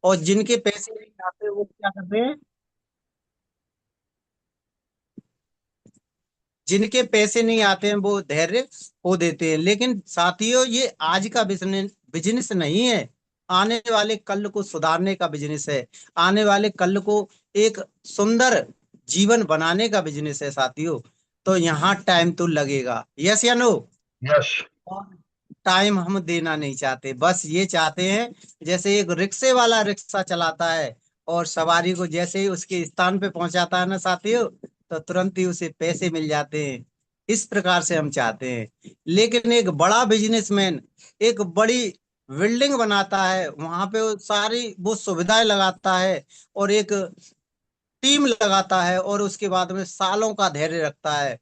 और जिनके पैसे नहीं आते वो क्या करते हैं, जिनके पैसे नहीं आते हैं वो धैर्य खो देते हैं। लेकिन साथियों, ये आज का बिजनेस बिजनेस नहीं है, आने वाले कल को सुधारने का बिजनेस है, आने वाले कल को एक सुंदर जीवन बनाने का बिजनेस है साथियों। तो यहाँ टाइम तो लगेगा, यस या नो। यस। और टाइम हम देना नहीं चाहते, बस ये चाहते हैं जैसे एक रिक्शे वाला रिक्शा चलाता है और सवारी को जैसे ही उसके स्थान पे पहुंचाता है ना साथियों, तो तुरंत ही उसे पैसे मिल जाते हैं। इस प्रकार से हम चाहते हैं। लेकिन एक बड़ा बिजनेसमैन एक बड़ी बिल्डिंग बनाता है, वहां पे वो सुविधाएं लगाता है और एक टीम लगाता है, और उसके बाद में सालों का धैर्य रखता है।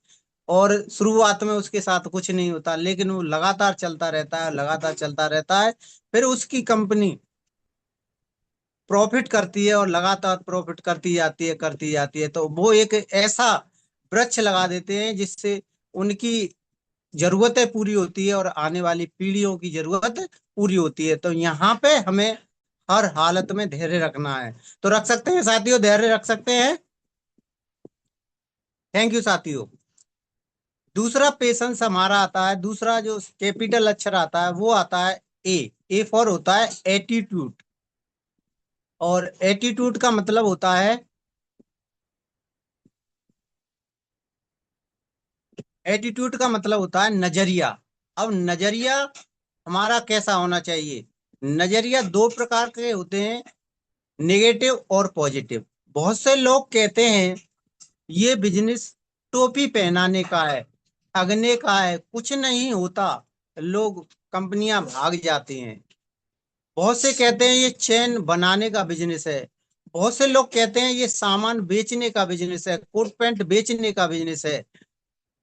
और शुरुआत में उसके साथ कुछ नहीं होता, लेकिन वो लगातार चलता रहता है, लगातार चलता रहता है। फिर उसकी कंपनी प्रॉफिट करती है और लगातार प्रॉफिट करती जाती है, करती जाती है। तो वो एक ऐसा वृक्ष लगा देते हैं जिससे उनकी जरूरतें पूरी होती है और आने वाली पीढ़ियों की जरूरत पूरी होती है। तो यहाँ पे हमें हर हालत में धैर्य रखना है। तो रख सकते हैं साथियों, धैर्य रख सकते हैं। थैंक यू साथियों। दूसरा पेशेंस हमारा आता है, दूसरा जो कैपिटल अक्षर आता है वो आता है ए। ए फॉर होता है एटीट्यूड। और एटीट्यूड का मतलब होता है, एटीट्यूड का मतलब होता है नजरिया। अब नजरिया हमारा कैसा होना चाहिए? नजरिया दो प्रकार के होते हैं, नेगेटिव और पॉजिटिव। बहुत से लोग कहते हैं ये बिजनेस टोपी पहनाने का है, ठगने का है, कुछ नहीं होता, लोग कंपनियां भाग जाते हैं। बहुत से कहते हैं ये चेन बनाने का बिजनेस है। बहुत से लोग कहते हैं ये सामान बेचने का बिजनेस है, कोट पैंट बेचने का बिजनेस है।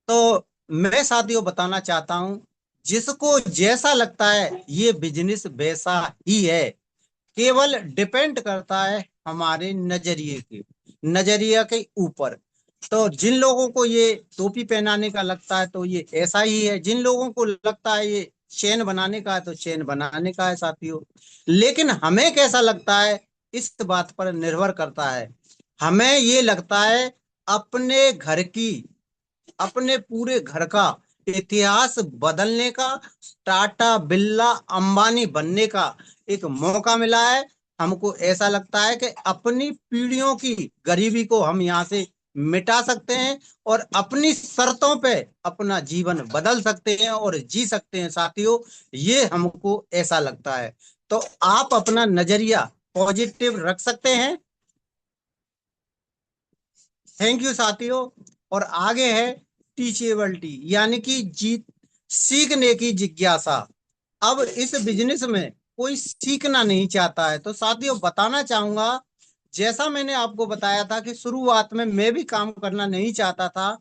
तो मैं साथियों बताना चाहता हूं, जिसको जैसा लगता है ये बिजनेस वैसा ही है। केवल डिपेंड करता है हमारे नजरिए के, नजरिया के ऊपर। तो जिन लोगों को ये टोपी पहनाने का लगता है तो ये ऐसा ही है, जिन लोगों को लगता है ये चेन बनाने का है तो चेन बनाने का है साथियों। लेकिन हमें कैसा लगता है, इस बात पर निर्भर करता है। हमें ये लगता है अपने घर की, अपने पूरे घर का इतिहास बदलने का, टाटा बिरला अंबानी बनने का एक मौका मिला है। हमको ऐसा लगता है कि अपनी पीढ़ियों की गरीबी को हम यहाँ से मिटा सकते हैं और अपनी शर्तों पे अपना जीवन बदल सकते हैं और जी सकते हैं साथियों। ये हमको ऐसा लगता है। तो आप अपना नजरिया पॉजिटिव रख सकते हैं। थैंक यू साथियों। और आगे है टीचेबिलिटी, यानी कि जीत, सीखने की जिज्ञासा। अब इस बिजनेस में कोई सीखना नहीं चाहता है, तो साथियों बताना चाहूंगा, जैसा मैंने आपको बताया था कि शुरुआत में मैं भी काम करना नहीं चाहता था।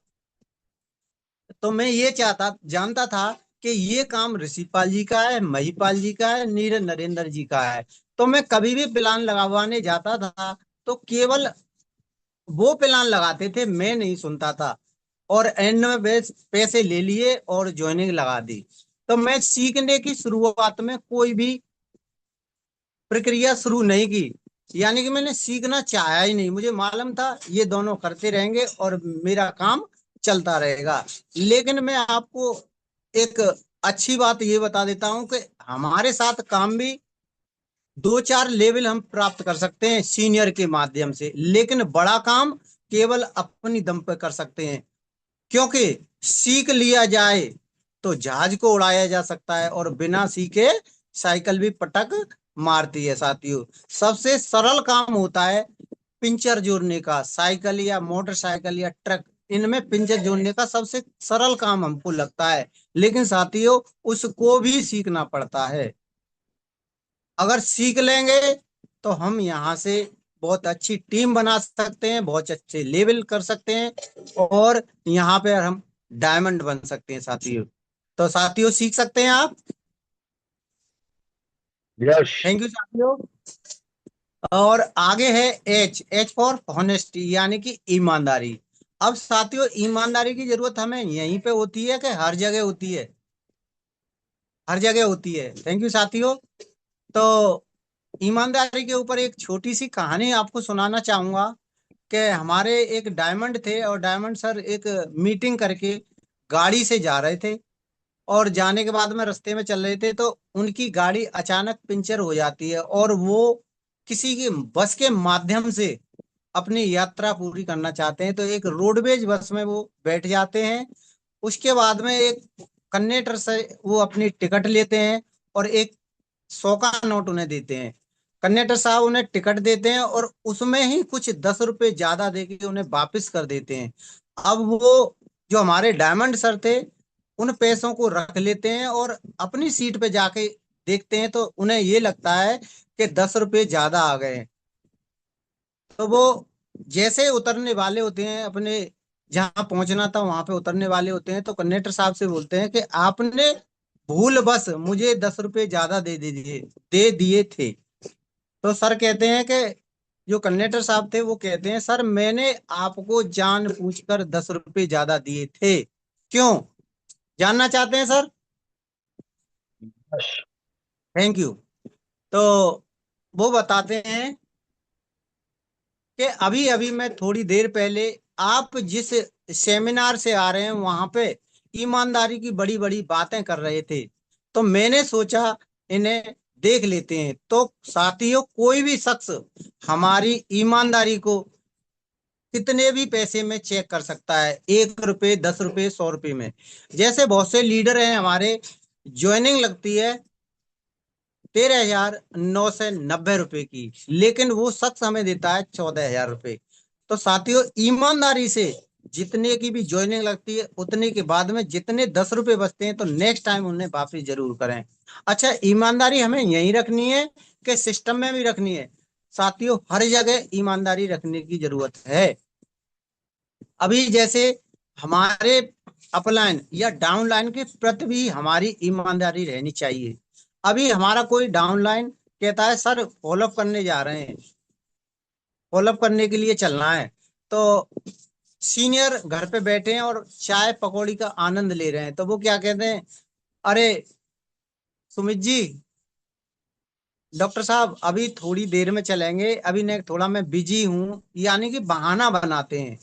तो मैं ये चाहता जानता था कि ये काम ऋषिपाल जी का है, महिपाल जी का है, नीरज नरेंद्र जी का है। तो मैं कभी भी प्लान लगवाने जाता था तो केवल वो प्लान लगाते थे, मैं नहीं सुनता था। और एंड में पैसे ले लिए और ज्वाइनिंग लगा दी। तो मैं सीखने की शुरुआत में कोई भी प्रक्रिया शुरू नहीं की, यानी कि मैंने सीखना चाहा ही नहीं। मुझे मालूम था ये दोनों करते रहेंगे और मेरा काम चलता रहेगा। लेकिन मैं आपको एक अच्छी बात ये बता देता हूँ कि हमारे साथ काम भी दो चार लेवल हम प्राप्त कर सकते हैं सीनियर के माध्यम से, लेकिन बड़ा काम केवल अपनी दम पर कर सकते हैं। क्योंकि सीख लिया जाए तो जहाज को उड़ाया जा सकता है, और बिना सीखे साइकिल भी पटक मारती है साथियों। सबसे सरल काम होता है पिंचर जोड़ने का, साइकिल या मोटरसाइकिल या ट्रक, इनमें पिंचर जोड़ने का सबसे सरल काम हमको लगता है। लेकिन साथियों उसको भी सीखना पड़ता है। अगर सीख लेंगे तो हम यहाँ से बहुत अच्छी टीम बना सकते हैं, बहुत अच्छे लेवल कर सकते हैं, और यहाँ पे हम डायमंड बन सकते हैं साथियों। तो साथियों सीख सकते हैं आप। यस। थैंक यू साथियों। और आगे है एच, एच फॉर ऑनेस्टी, यानी कि ईमानदारी। अब साथियों ईमानदारी की जरूरत हमें यहीं पे होती है कि हर जगह होती है? हर जगह होती है। थैंक यू साथियों। तो ईमानदारी के ऊपर एक छोटी सी कहानी आपको सुनाना चाहूंगा कि हमारे एक डायमंड थे, और डायमंड सर एक मीटिंग करके गाड़ी से जा रहे थे, और जाने के बाद में रास्ते में चल रहे थे तो उनकी गाड़ी अचानक पंचर हो जाती है, और वो किसी की बस के माध्यम से अपनी यात्रा पूरी करना चाहते हैं। तो एक रोडवेज बस में वो बैठ जाते हैं। उसके बाद में एक कंडक्टर से वो अपनी टिकट लेते हैं, और एक 100 का नोट उन्हें देते हैं। कंडक्टर साहब उन्हें टिकट देते हैं और उसमें ही कुछ 10 रुपए ज्यादा देके उन्हें वापस कर देते हैं। अब वो जो हमारे डायमंड सर थे, उन पैसों को रख लेते हैं और अपनी सीट पे जाके देखते हैं तो उन्हें ये लगता है कि 10 रुपए ज्यादा आ गए हैं। तो वो जैसे उतरने वाले होते हैं, अपने जहां पहुंचना था वहां पे उतरने वाले होते हैं, तो कंडक्टर साहब से बोलते हैं कि आपने भूल बस मुझे 10 रुपए ज्यादा दे दिए थे। तो सर कहते हैं कि जो कंडक्टर साहब थे वो कहते हैं, सर मैंने आपको जान पूछकर 10 रुपए ज्यादा दिए थे। क्यों, जानना चाहते हैं सर? बस। Thank you. तो वो बताते हैं कि अभी अभी मैं थोड़ी देर पहले आप जिस सेमिनार से आ रहे हैं वहां पे ईमानदारी की बड़ी बड़ी बातें कर रहे थे, तो मैंने सोचा इन्हें देख लेते हैं। तो साथियों, कोई भी शख्स हमारी ईमानदारी को कितने भी पैसे में चेक कर सकता है, 1 रुपए, 10 रुपए, 100 रुपए में। जैसे बहुत से लीडर हैं हमारे, ज्वाइनिंग लगती है 13,990 रुपए की, लेकिन वो शख्स हमें देता है 14,000 रुपए। तो साथियों, ईमानदारी से जितने की भी ज्वाइनिंग लगती है उतने के बाद में जितने 10 रुपए बचते हैं तो नेक्स्ट टाइम उन्हें वापिस जरूर करें। अच्छा, ईमानदारी हमें यहीं रखनी है कि सिस्टम में भी रखनी है? साथियों, हर जगह ईमानदारी रखने की जरूरत है। अभी जैसे हमारे अपलाइन या डाउनलाइन के प्रति भी हमारी ईमानदारी रहनी चाहिए। अभी हमारा कोई डाउनलाइन कहता है सर फॉलोअप करने जा रहे हैं, फॉलोअप करने के लिए चलना है, तो सीनियर घर पे बैठे हैं और चाय पकौड़ी का आनंद ले रहे हैं, तो वो क्या कहते हैं, अरे सुमित जी, डॉक्टर साहब अभी थोड़ी देर में चलेंगे, अभी ने थोड़ा मैं बिजी हूँ, यानी कि बहाना बनाते हैं।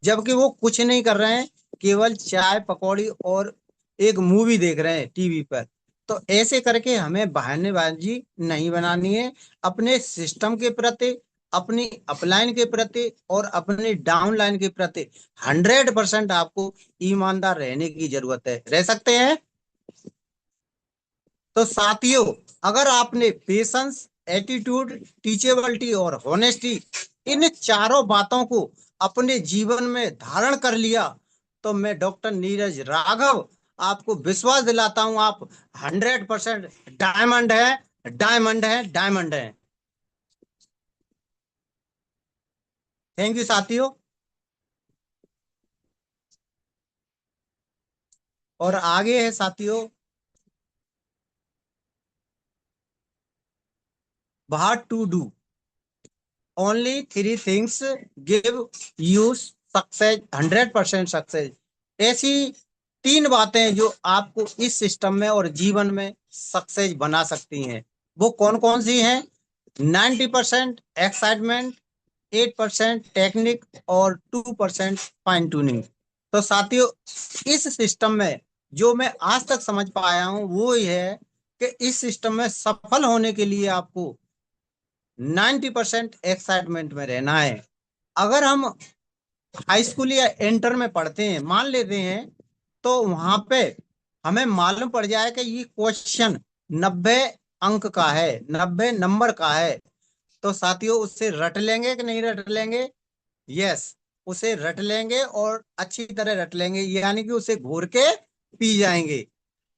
जबकि वो कुछ नहीं कर रहे हैं, केवल चाय पकौड़ी और एक मूवी देख रहे हैं टीवी पर। तो ऐसे करके हमें बहानेबाजी नहीं बनानी है। अपने सिस्टम के प्रति, अपनी अपलाइन के प्रति और अपने डाउनलाइन के प्रति 100% आपको ईमानदार रहने की जरूरत है। रह सकते हैं? तो साथियों, अगर आपने पेशेंस, एटीट्यूड, टीचेबिलिटी और होनेस्टी, इन चारों बातों को अपने जीवन में धारण कर लिया, तो मैं डॉक्टर नीरज राघव आपको विश्वास दिलाता हूं, आप 100% डायमंड है, डायमंड है, डायमंड है। थैंक यू साथियों। और आगे है साथियों, what to do, only 3 things give you success, 100% success. ऐसी 3 बातें जो आपको इस सिस्टम में और जीवन में सक्सेस बना सकती हैं। वो कौन कौन सी हैं? 90% एक्साइटमेंट, 8% टेक्निक और 2% फाइन ट्यूनिंग। तो साथियों, इस सिस्टम में जो मैं आज तक समझ पाया हूं वो ये है कि इस सिस्टम में सफल होने के लिए आपको 90% एक्साइटमेंट में रहना है। अगर हम हाई स्कूल या इंटर में पढ़ते हैं, मान लेते हैं, तो वहां पे हमें मालूम पड़ जाए कि ये क्वेश्चन 90 अंक का है, 90 नंबर का है, तो साथियों उससे रट लेंगे कि नहीं रट लेंगे? यस, उसे रट लेंगे और अच्छी तरह रट लेंगे, यानी कि उसे घोर के पी जाएंगे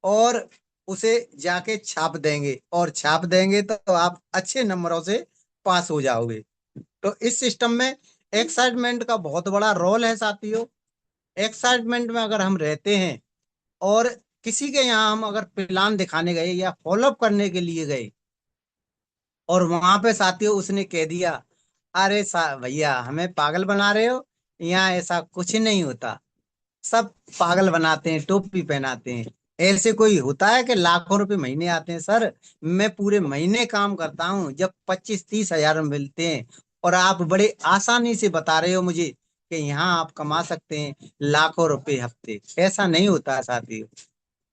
और उसे जाके छाप देंगे, और छाप देंगे तो आप अच्छे नंबरों से पास हो जाओगे। तो इस सिस्टम में एक्साइटमेंट का बहुत बड़ा रोल है साथियों। एक्साइटमेंट में अगर हम रहते हैं और किसी के यहाँ हम अगर प्लान दिखाने गए या फॉलोअप करने के लिए गए, और वहां पे साथियों उसने कह दिया, अरे भैया हमें पागल बना रहे हो, यहाँ ऐसा कुछ नहीं होता, सब पागल बनाते हैं, टोपी पहनाते हैं, ऐसे कोई होता है कि लाखों रुपए महीने आते हैं सर? मैं पूरे महीने काम करता हूँ, जब 25-30 हजार मिलते हैं, और आप बड़े आसानी से बता रहे हो मुझे कि यहाँ आप कमा सकते हैं लाखों रुपए हफ्ते। ऐसा नहीं होता है साथियों।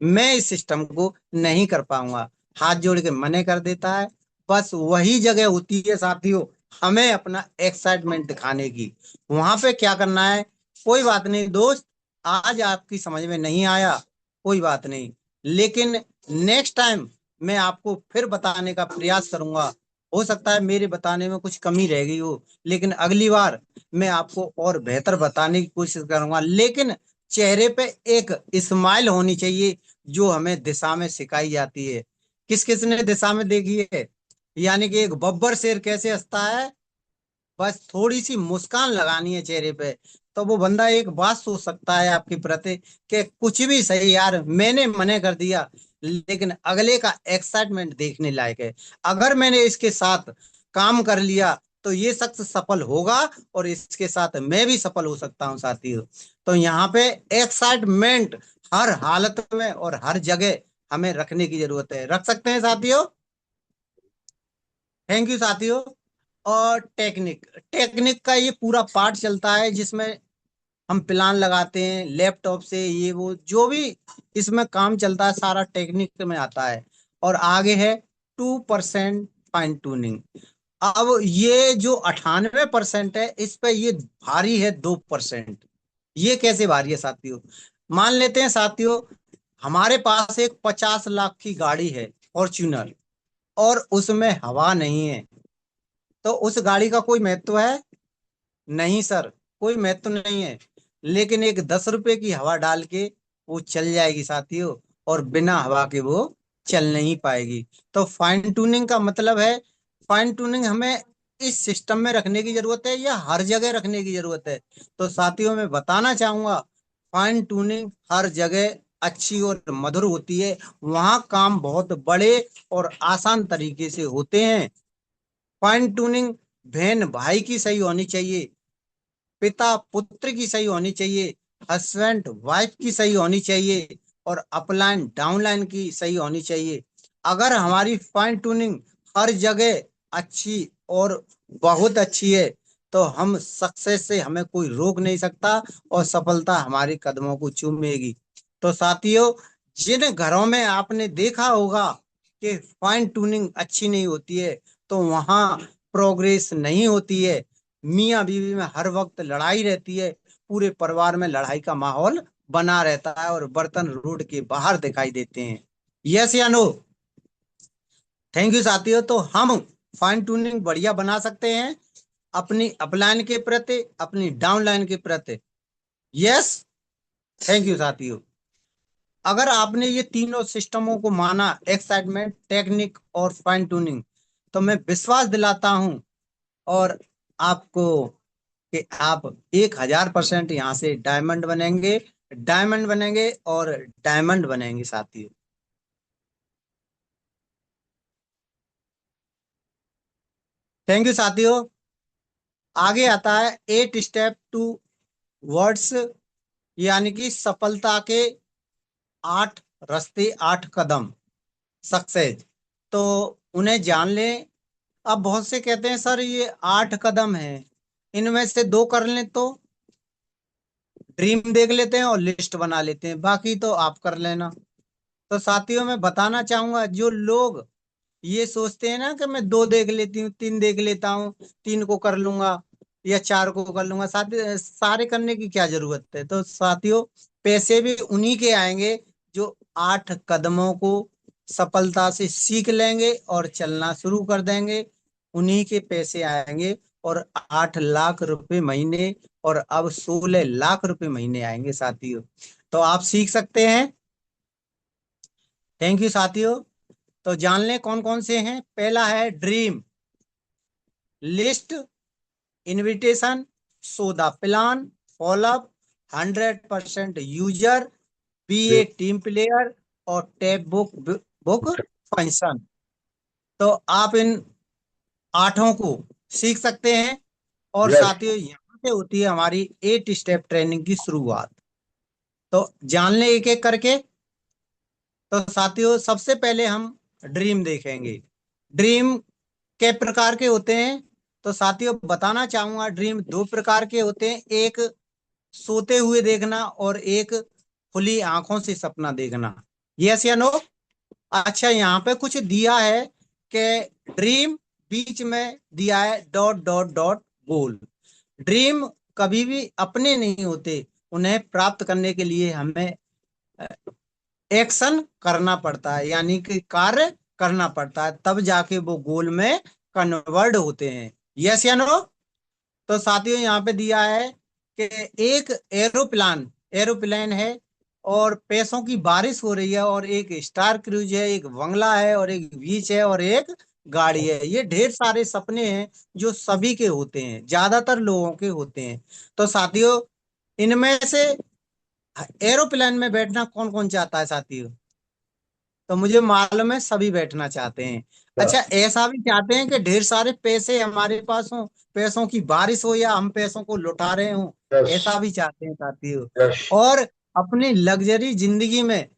मैं इस सिस्टम को नहीं कर पाऊंगा। हाथ जोड़ के मने कर देता है। बस वही जगह होती है साथियों, हमें अपना एक्साइटमेंट दिखाने की। वहां पे क्या करना है? कोई बात नहीं दोस्त, आज आपकी समझ में नहीं आया, कोई बात नहीं, लेकिन नेक्स्ट टाइम मैं आपको फिर बताने का प्रयास करूंगा। हो सकता है मेरे बताने में कुछ कमी रह गई हो, लेकिन अगली बार मैं आपको और बेहतर बताने की कोशिश करूंगा। लेकिन चेहरे पे एक स्माइल होनी चाहिए, जो हमें दिशा में सिखाई जाती है। किस किस ने दिशा में देखी है? यानी कि एक बब्बर शेर कैसे हंसता है, बस थोड़ी सी मुस्कान लगानी है चेहरे पे, तो वो बंदा एक बात सोच सकता है आपके प्रति कि कुछ भी सही यार, मैंने मने कर दिया, लेकिन अगले का एक्साइटमेंट देखने लायक है। अगर मैंने इसके साथ काम कर लिया तो ये शख्स सफल होगा, और इसके साथ मैं भी सफल हो सकता हूँ साथियों। तो यहाँ पे एक्साइटमेंट हर हालत में और हर जगह हमें रखने की जरूरत है। रख सकते हैं साथियों। थैंक यू साथियों। और टेक्निक, टेक्निक का ये पूरा पार्ट चलता है, जिसमें हम प्लान लगाते हैं लैपटॉप से, ये वो जो भी इसमें काम चलता है सारा टेक्निक में आता है। और आगे है 2% फाइन ट्यूनिंग। अब ये जो 98% है, इस पे ये भारी है 2%। ये कैसे भारी है साथियों? मान लेते हैं साथियों, हमारे पास एक 50 लाख की गाड़ी है, फॉर्च्यूनर, और उसमें हवा नहीं है। तो उस गाड़ी का कोई महत्व है? नहीं सर, कोई महत्व नहीं है। लेकिन एक 10 रुपए की हवा डाल के वो चल जाएगी साथियों, और बिना हवा के वो चल नहीं पाएगी। तो फाइन ट्यूनिंग का मतलब है, फाइन ट्यूनिंग हमें इस सिस्टम में रखने की जरूरत है या हर जगह रखने की जरूरत है? तो साथियों मैं बताना चाहूंगा, फाइन ट्यूनिंग हर जगह अच्छी और मधुर होती है। वहां काम बहुत बड़े और आसान तरीके से होते हैं। फाइन ट्यूनिंग बहन भाई की सही होनी चाहिए, पिता पुत्र की सही होनी चाहिए, हस्बैंड वाइफ की सही होनी चाहिए, और अपलाइन डाउनलाइन की सही होनी चाहिए। अगर हमारी फाइन ट्यूनिंग हर जगह अच्छी और बहुत अच्छी है, तो हम सक्सेस से हमें कोई रोक नहीं सकता, और सफलता हमारे कदमों को चूमेगी। तो साथियों, जिन घरों में आपने देखा होगा कि फाइन ट्यूनिंग अच्छी नहीं होती है, तो वहां प्रोग्रेस नहीं होती है। मियाँ बीवी में हर वक्त लड़ाई रहती है, पूरे परिवार में लड़ाई का माहौल बना रहता है, और बर्तन रोड के बाहर दिखाई देते हैं। यस या नो? थैंक यू साथियों। तो हम फाइन ट्यूनिंग बढ़िया बना सकते हैं, अपनी अपलाइन के प्रति, अपनी डाउनलाइन के प्रति। यस। थैंक यू साथियों। अगर आपने ये तीनों सिस्टमों को माना, एक्साइटमेंट, टेक्निक और फाइन ट्यूनिंग, तो मैं विश्वास दिलाता हूं और आपको कि आप 1000% यहाँ से डायमंड बनेंगे, डायमंड बनेंगे और डायमंड बनेंगे साथियों। थैंक यू साथियों। आगे आता है 8 स्टेप टू वर्ड्स, यानी कि सफलता के 8 रास्ते, 8 कदम, सक्सेस। तो उन्हें जान लें। अब बहुत से कहते हैं सर ये 8 कदम हैं, इनमें से 2 कर लें तो? ड्रीम देख लेते हैं और लिस्ट बना लेते हैं, बाकी तो आप कर लेना। तो साथियों मैं बताना चाहूंगा, जो लोग ये सोचते हैं ना कि मैं 2 देख लेती हूँ, 3 देख लेता हूँ, 3 को कर लूंगा या 4 को कर लूंगा, साथी सारे करने की क्या जरूरत है? तो साथियों, पैसे भी उन्हीं के आएंगे जो 8 कदमों को सफलता से सीख लेंगे और चलना शुरू कर देंगे। उन्हीं के पैसे आएंगे, और 8 लाख रुपए महीने, और अब 16 लाख रुपए महीने आएंगे साथियों। तो आप सीख सकते हैं। थैंक यू साथियों। तो जान लें कौन कौन से हैं। पहला है dream, list, invitation, show the plan, follow up, 100% user, be a team player, और टैब बुक बुक फंक्शन। तो आप इन 8 को सीख सकते हैं। और यस। साथियों, यहाँ से होती है हमारी 8 स्टेप ट्रेनिंग की शुरुआत। तो जान लें एक एक करके। तो साथियों सबसे पहले हम ड्रीम देखेंगे। ड्रीम के प्रकार के होते हैं। तो साथियों बताना चाहूंगा, ड्रीम दो प्रकार के होते हैं, एक सोते हुए देखना और एक खुली आंखों से सपना देखना। यस या नो? अच्छा, यहाँ पे कुछ दिया है कि ड्रीम, बीच में दिया है डॉट डॉट डॉट गोल। ड्रीम कभी भी अपने नहीं होते, उन्हें प्राप्त करने के लिए हमें एक्शन करना पड़ता है, यानी कि कार्य करना पड़ता है, तब जाके वो गोल में कन्वर्ट होते हैं। यस या नो? तो साथियों यहाँ पे दिया है कि एक एरोप्लान एरोप्लेन है और पैसों की बारिश हो रही है और एक स्टार क्रूज है, एक बंगला है और एक बीच है और एक गाड़ी है। ये ढेर सारे सपने हैं जो सभी के होते हैं, ज्यादातर लोगों के होते हैं। तो साथियों इनमें से एरोप्लेन में बैठना कौन कौन चाहता है साथियों? तो मुझे मालूम है सभी बैठना चाहते हैं। अच्छा, यस। ऐसा भी चाहते हैं कि ढेर सारे पैसे हमारे पास हों, पैसों की बारिश हो या हम पैसों को लुटा रहे हों, यस। ऐसा भी चाहते हैं साथियों। यस। और अपनी लग्जरी जिंदगी में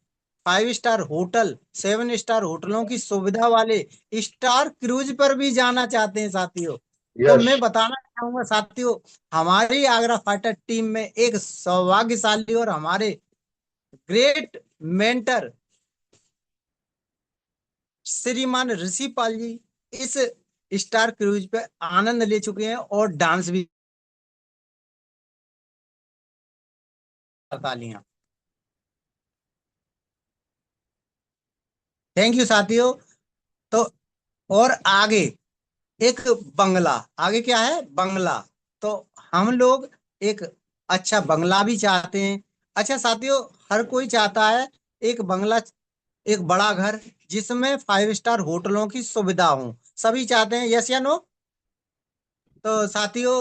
5 स्टार होटल, 7 स्टार होटलों की सुविधा वाले स्टार क्रूज पर भी जाना चाहते हैं साथियों। तो यस। मैं बताना चाहूंगा साथियों, हमारी आगरा फाइटर टीम में एक सौभाग्यशाली और हमारे ग्रेट मेंटर श्रीमान ऋषि पाल जी इस स्टार क्रूज पे आनंद ले चुके हैं और डांस भी। तालियां। थैंक यू साथियों। तो और आगे एक बंगला, आगे क्या है? बंगला। तो हम लोग एक अच्छा बंगला भी चाहते हैं। अच्छा साथियों, हर कोई चाहता है एक बंगला, एक बड़ा घर जिसमें 5 स्टार होटलों की सुविधा हो, सभी चाहते हैं। यस या नो? तो साथियों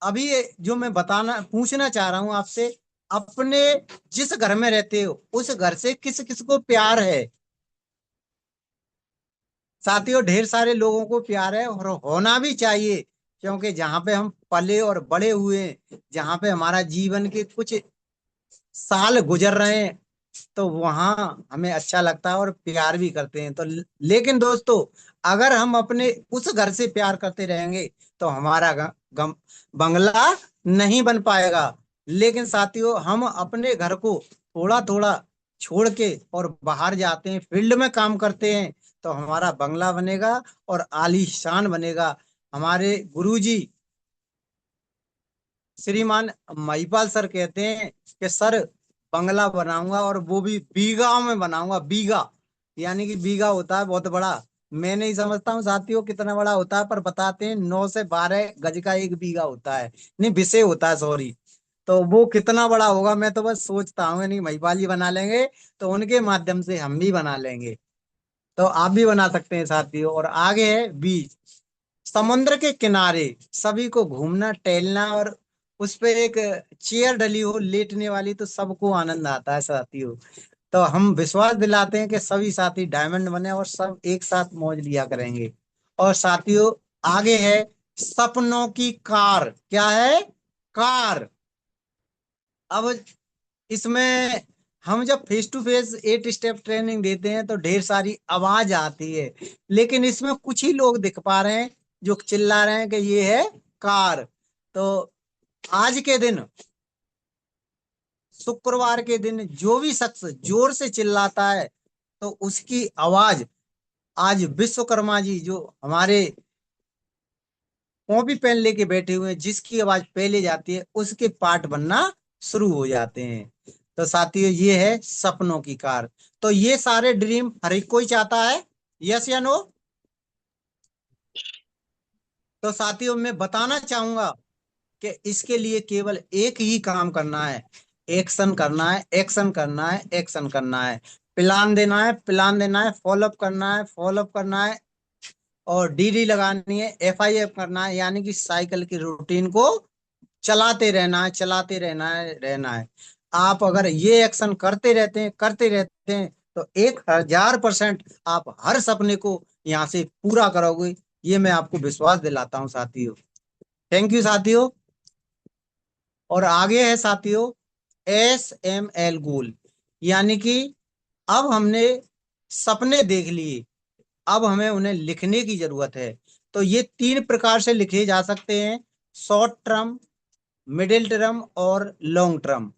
अभी ये जो मैं बताना पूछना चाह रहा हूं आपसे, अपने जिस घर में रहते हो उस घर से किस किस को प्यार है? साथियों ढेर सारे लोगों को प्यार है और होना भी चाहिए, क्योंकि जहाँ पे हम पले और बड़े हुए हैं, जहाँ पे हमारा जीवन के कुछ साल गुजर रहे हैं, तो वहां हमें अच्छा लगता है और प्यार भी करते हैं। तो लेकिन दोस्तों, अगर हम अपने उस घर से प्यार करते रहेंगे तो हमारा बंगला नहीं बन पाएगा। लेकिन साथियों हम अपने घर को थोड़ा थोड़ा छोड़ के और बाहर जाते हैं, फील्ड में काम करते हैं, तो हमारा बंगला बनेगा और आलीशान बनेगा। हमारे गुरुजी श्रीमान महिपाल सर कहते हैं कि सर बंगला बनाऊंगा और वो भी बीघा में बनाऊंगा। बीघा यानी कि बीघा होता है बहुत बड़ा, मैं नहीं समझता हूँ साथियों कितना बड़ा होता है, पर बताते हैं 9 से 12 गज का एक बीघा होता है, नहीं विषय होता है, सॉरी। तो वो कितना बड़ा होगा मैं तो बस सोचता हूँ, नहीं महिपाल जी बना लेंगे तो उनके माध्यम से हम भी बना लेंगे। तो आप भी बना सकते हैं साथियों। और आगे है बीच, समुद्र के किनारे सभी को घूमना टहलना और उस पे एक चेयर डली हो लेटने वाली, तो सबको आनंद आता है साथियों। तो हम विश्वास दिलाते हैं कि सभी साथी डायमंड बने और सब एक साथ मौज लिया करेंगे। और साथियों आगे है सपनों की कार। क्या है? कार। अब इसमें हम जब face to face 8 step training देते हैं तो ढेर सारी आवाज आती है, लेकिन इसमें कुछ ही लोग दिख पा रहे हैं जो चिल्ला रहे हैं कि ये है कार। तो आज के दिन, शुक्रवार के दिन, जो भी शख्स जोर से चिल्लाता है तो उसकी आवाज आज विश्वकर्मा जी जो हमारे कॉपी पेन लेके बैठे हुए हैं, जिसकी आवाज पहले जाती है उसके पार्ट बनना शुरू हो जाते हैं। तो साथियों ये है सपनों की कार। तो ये सारे ड्रीम हर एक कोई चाहता है। यस या नो? तो साथियों मैं बताना चाहूंगा कि इसके लिए केवल एक ही काम करना है, एक्शन करना है, एक्शन करना है, एक्शन करना है। प्लान देना है, प्लान देना है, फॉलोअप करना है, फॉलोअप करना है, और डीडी लगानी है, एफआईएफ करना है, यानी कि साइकिल की रूटीन को चलाते रहना है, चलाते रहना है, रहना है। आप अगर ये एक्शन करते रहते हैं तो 1000% आप हर सपने को यहाँ से पूरा करोगे, ये मैं आपको विश्वास दिलाता हूँ साथियों। थैंक यू साथियों। और आगे है साथियों SML गोल, यानी कि अब हमने सपने देख लिए, अब हमें उन्हें लिखने की जरूरत है। तो ये 3 प्रकार से लिखे जा सकते हैं: शॉर्ट टर्म, मिडिल टर्म और लॉन्ग टर्म।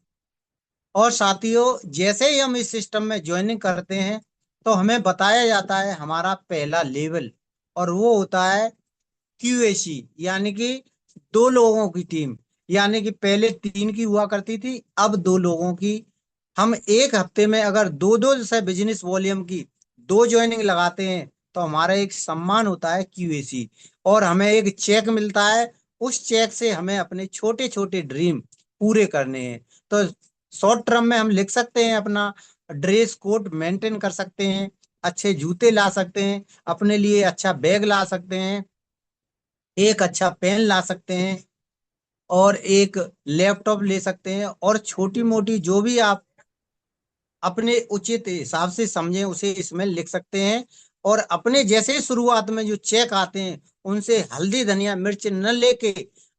और साथियों, जैसे ही हम इस सिस्टम में ज्वाइनिंग करते हैं तो हमें बताया जाता है हमारा पहला लेवल, और वो होता है क्यूएसी, यानी कि 2 लोगों की टीम। यानी कि पहले 3 की हुआ करती थी, अब 2 लोगों की। हम एक हफ्ते में अगर दो दो जैसे बिजनेस वॉल्यूम की 2 ज्वाइनिंग लगाते हैं तो हमारा एक सम्मान होता है क्यूएसी, और हमें एक चेक मिलता है। उस चेक से हमें अपने छोटे छोटे ड्रीम पूरे करने हैं। तो शॉर्ट टर्म में हम लिख सकते हैं अपना ड्रेस कोड मेंटेन कर सकते हैं, अच्छे जूते ला सकते हैं, अपने लिए अच्छा बैग ला सकते हैं, एक अच्छा पेन ला सकते हैं, और एक लैपटॉप ले सकते हैं, और छोटी मोटी जो भी आप अपने उचित हिसाब से समझें उसे इसमें लिख सकते हैं। और अपने जैसे शुरुआत में जो चेक आते हैं उनसे हल्दी धनिया मिर्च न लेके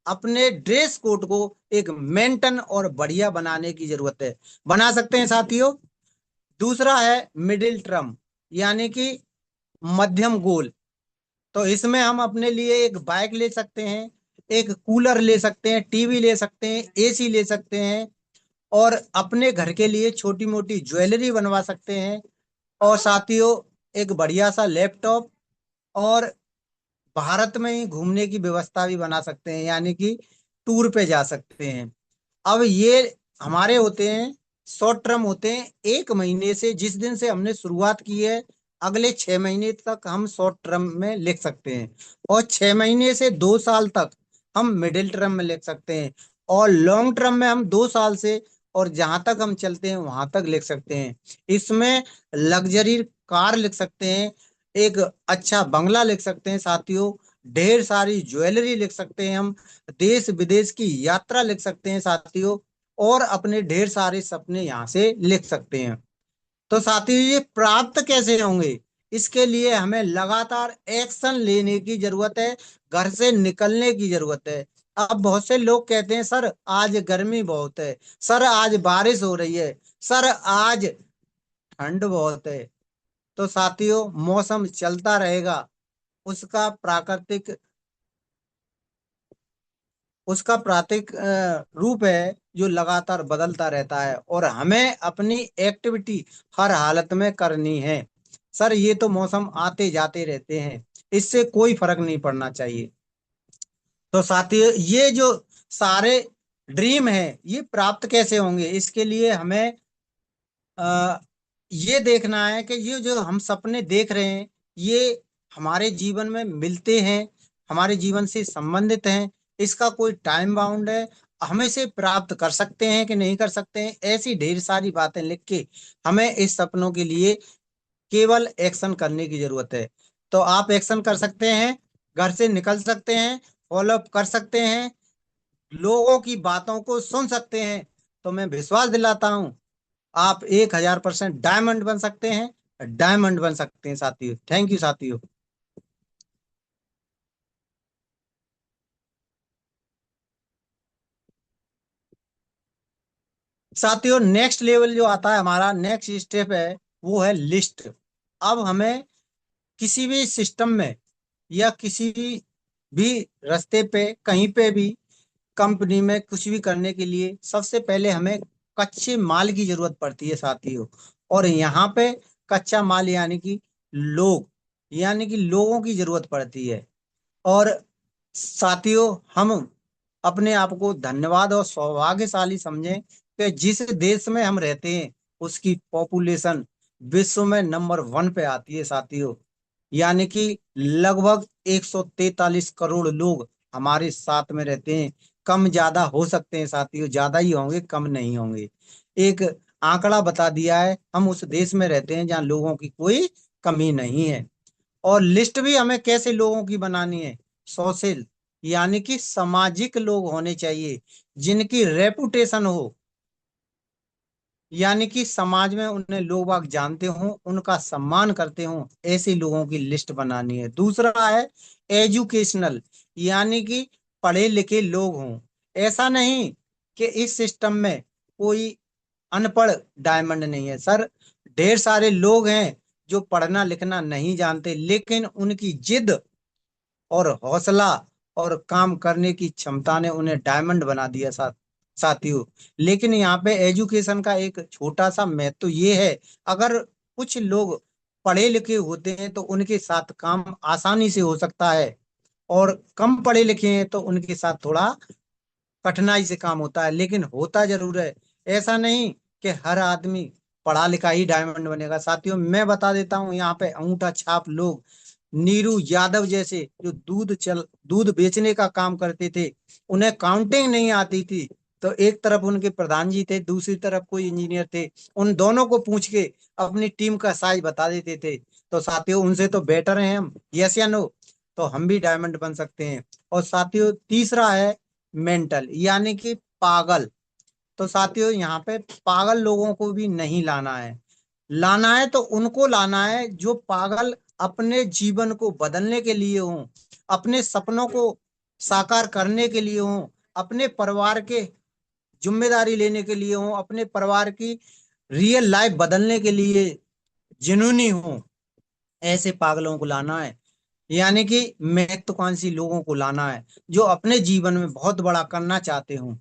अपने ड्रेस कोड को एक मेंटेन और बढ़िया बनाने की जरूरत है। बना सकते हैं साथियों। दूसरा है मिडिल टर्म, यानी कि मध्यम गोल। तो इसमें हम अपने लिए एक बाइक ले सकते हैं, एक कूलर ले सकते हैं, टीवी ले सकते हैं, एसी ले सकते हैं, और अपने घर के लिए छोटी मोटी ज्वेलरी बनवा सकते हैं। और साथियों, एक बढ़िया सा लैपटॉप और भारत में ही घूमने की व्यवस्था भी बना सकते हैं, यानी कि टूर पे जा सकते हैं। अब ये हमारे होते हैं शॉर्ट टर्म, होते हैं 1 महीने से, जिस दिन से हमने शुरुआत की है अगले 6 महीने तक हम शॉर्ट टर्म में लिख सकते हैं, और 6 महीने से 2 साल तक हम मिडिल टर्म में लिख सकते हैं, और लॉन्ग टर्म में हम 2 साल से और जहां तक हम चलते हैं वहां तक लिख सकते हैं। इसमें लग्जरी कार लिख सकते हैं, एक अच्छा बंगला लिख सकते हैं साथियों, ढेर सारी ज्वेलरी लिख सकते हैं हम, देश विदेश की यात्रा लिख सकते हैं साथियों, और अपने ढेर सारे सपने यहाँ से लिख सकते हैं। तो साथियों, ये प्राप्त कैसे होंगे? इसके लिए हमें लगातार एक्शन लेने की जरूरत है, घर से निकलने की जरूरत है। अब बहुत से लोग कहते हैं सर आज गर्मी बहुत है, सर आज बारिश हो रही है, सर आज ठंड बहुत है। तो साथियों, मौसम चलता रहेगा, उसका प्राकृतिक उसका प्राकृतिक रूप है जो लगातार बदलता रहता है, और हमें अपनी एक्टिविटी हर हालत में करनी है। सर ये तो मौसम आते जाते रहते हैं, इससे कोई फर्क नहीं पड़ना चाहिए। तो साथियों, ये जो सारे ड्रीम है ये प्राप्त कैसे होंगे? इसके लिए हमें आ, ये देखना है कि ये जो हम सपने देख रहे हैं ये हमारे जीवन में मिलते हैं, हमारे जीवन से संबंधित हैं, इसका कोई टाइम बाउंड है, हम इसे प्राप्त कर सकते हैं कि नहीं कर सकते हैं, ऐसी ढेर सारी बातें लिख के हमें इस सपनों के लिए केवल एक्शन करने की जरूरत है। तो आप एक्शन कर सकते हैं, घर से निकल सकते हैं, फॉलो अप कर सकते हैं, लोगों की बातों को सुन सकते हैं। तो मैं विश्वास दिलाता हूं आप 1000% डायमंड बन सकते हैं, डायमंड बन सकते हैं साथियों। थैंक यू साथियों। साथियों, नेक्स्ट लेवल जो आता है, हमारा नेक्स्ट स्टेप है वो है लिस्ट। अब हमें किसी भी सिस्टम में या किसी भी रास्ते पे कहीं पे भी कंपनी में कुछ भी करने के लिए सबसे पहले हमें कच्चे माल की जरूरत पड़ती है साथियों। और यहाँ पे कच्चा माल यानी कि लोग, यानी कि लोगों की जरूरत पड़ती है। और साथियों, हम अपने आप को धन्यवाद और सौभाग्यशाली समझें कि जिस देश में हम रहते हैं उसकी पॉपुलेशन विश्व में नंबर 1 पे आती है साथियों। यानी कि लगभग 143 करोड़ लोग हमारे साथ में रहते हैं। कम ज्यादा हो सकते हैं साथियों, ज्यादा ही होंगे, कम नहीं होंगे। एक आंकड़ा बता दिया है, हम उस देश में रहते हैं जहाँ लोगों की कोई कमी नहीं है। और लिस्ट भी हमें कैसे लोगों की बनानी है? सोशल, यानी कि सामाजिक लोग होने चाहिए, जिनकी रेपुटेशन हो, यानी कि समाज में उन्हें लोग बाग जानते हों, उनका सम्मान करते हों, ऐसे लोगों की लिस्ट बनानी है। दूसरा है एजुकेशनल, यानी कि पढ़े लिखे लोग हों। ऐसा नहीं कि इस सिस्टम में कोई अनपढ़ डायमंड नहीं है सर। ढेर सारे लोग हैं जो पढ़ना लिखना नहीं जानते, लेकिन उनकी जिद और हौसला और काम करने की क्षमता ने उन्हें डायमंड बना दिया साथियों। लेकिन यहाँ पे एजुकेशन का एक छोटा सा महत्व ये है, अगर कुछ लोग पढ़े लिखे होते हैं तो उनके साथ काम आसानी से हो सकता है, और कम पढ़े लिखे हैं तो उनके साथ थोड़ा कठिनाई से काम होता है। लेकिन होता जरूर है, ऐसा नहीं कि हर आदमी पढ़ा लिखा ही डायमंड बनेगा। साथियों मैं बता देता हूँ, यहाँ पे अंगूठा छाप लोग, नीरू यादव जैसे जो दूध बेचने का काम करते थे, उन्हें काउंटिंग नहीं आती थी, तो एक तरफ उनके प्रधान जी थे, दूसरी तरफ कोई इंजीनियर थे, उन दोनों को पूछ के अपनी टीम का साइज बता देते थे। तो साथियों उनसे तो बेटर हैं हम, यस या नो? तो हम भी डायमंड बन सकते हैं। और साथियों तीसरा है मेंटल, यानी कि पागल। तो साथियों यहाँ पे पागल लोगों को भी नहीं लाना है। लाना है तो उनको लाना है जो पागल अपने जीवन को बदलने के लिए हों, अपने सपनों को साकार करने के लिए हों, अपने परिवार के जिम्मेदारी लेने के लिए हों, अपने परिवार की रियल लाइफ बदलने के लिए जिनूनी हों। ऐसे पागलों को लाना है, यानी कि महत्वाकांक्षी लोगों को लाना है जो अपने जीवन में बहुत बड़ा करना चाहते हो।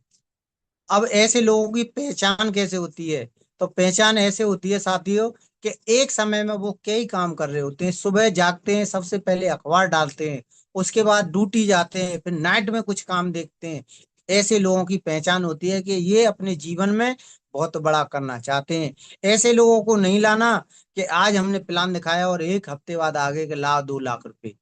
अब ऐसे लोगों की पहचान कैसे होती है? तो पहचान ऐसे होती है साथियों कि एक समय में वो कई काम कर रहे होते हैं। सुबह जागते हैं, सबसे पहले अखबार डालते हैं, उसके बाद ड्यूटी जाते हैं, फिर नाइट में कुछ काम देखते हैं। ऐसे लोगों की पहचान होती है कि ये अपने जीवन में बहुत बड़ा करना चाहते हैं। ऐसे लोगों को नहीं लाना कि आज हमने प्लान दिखाया और एक हफ्ते बाद आगे के ला 2 लाख रुपए।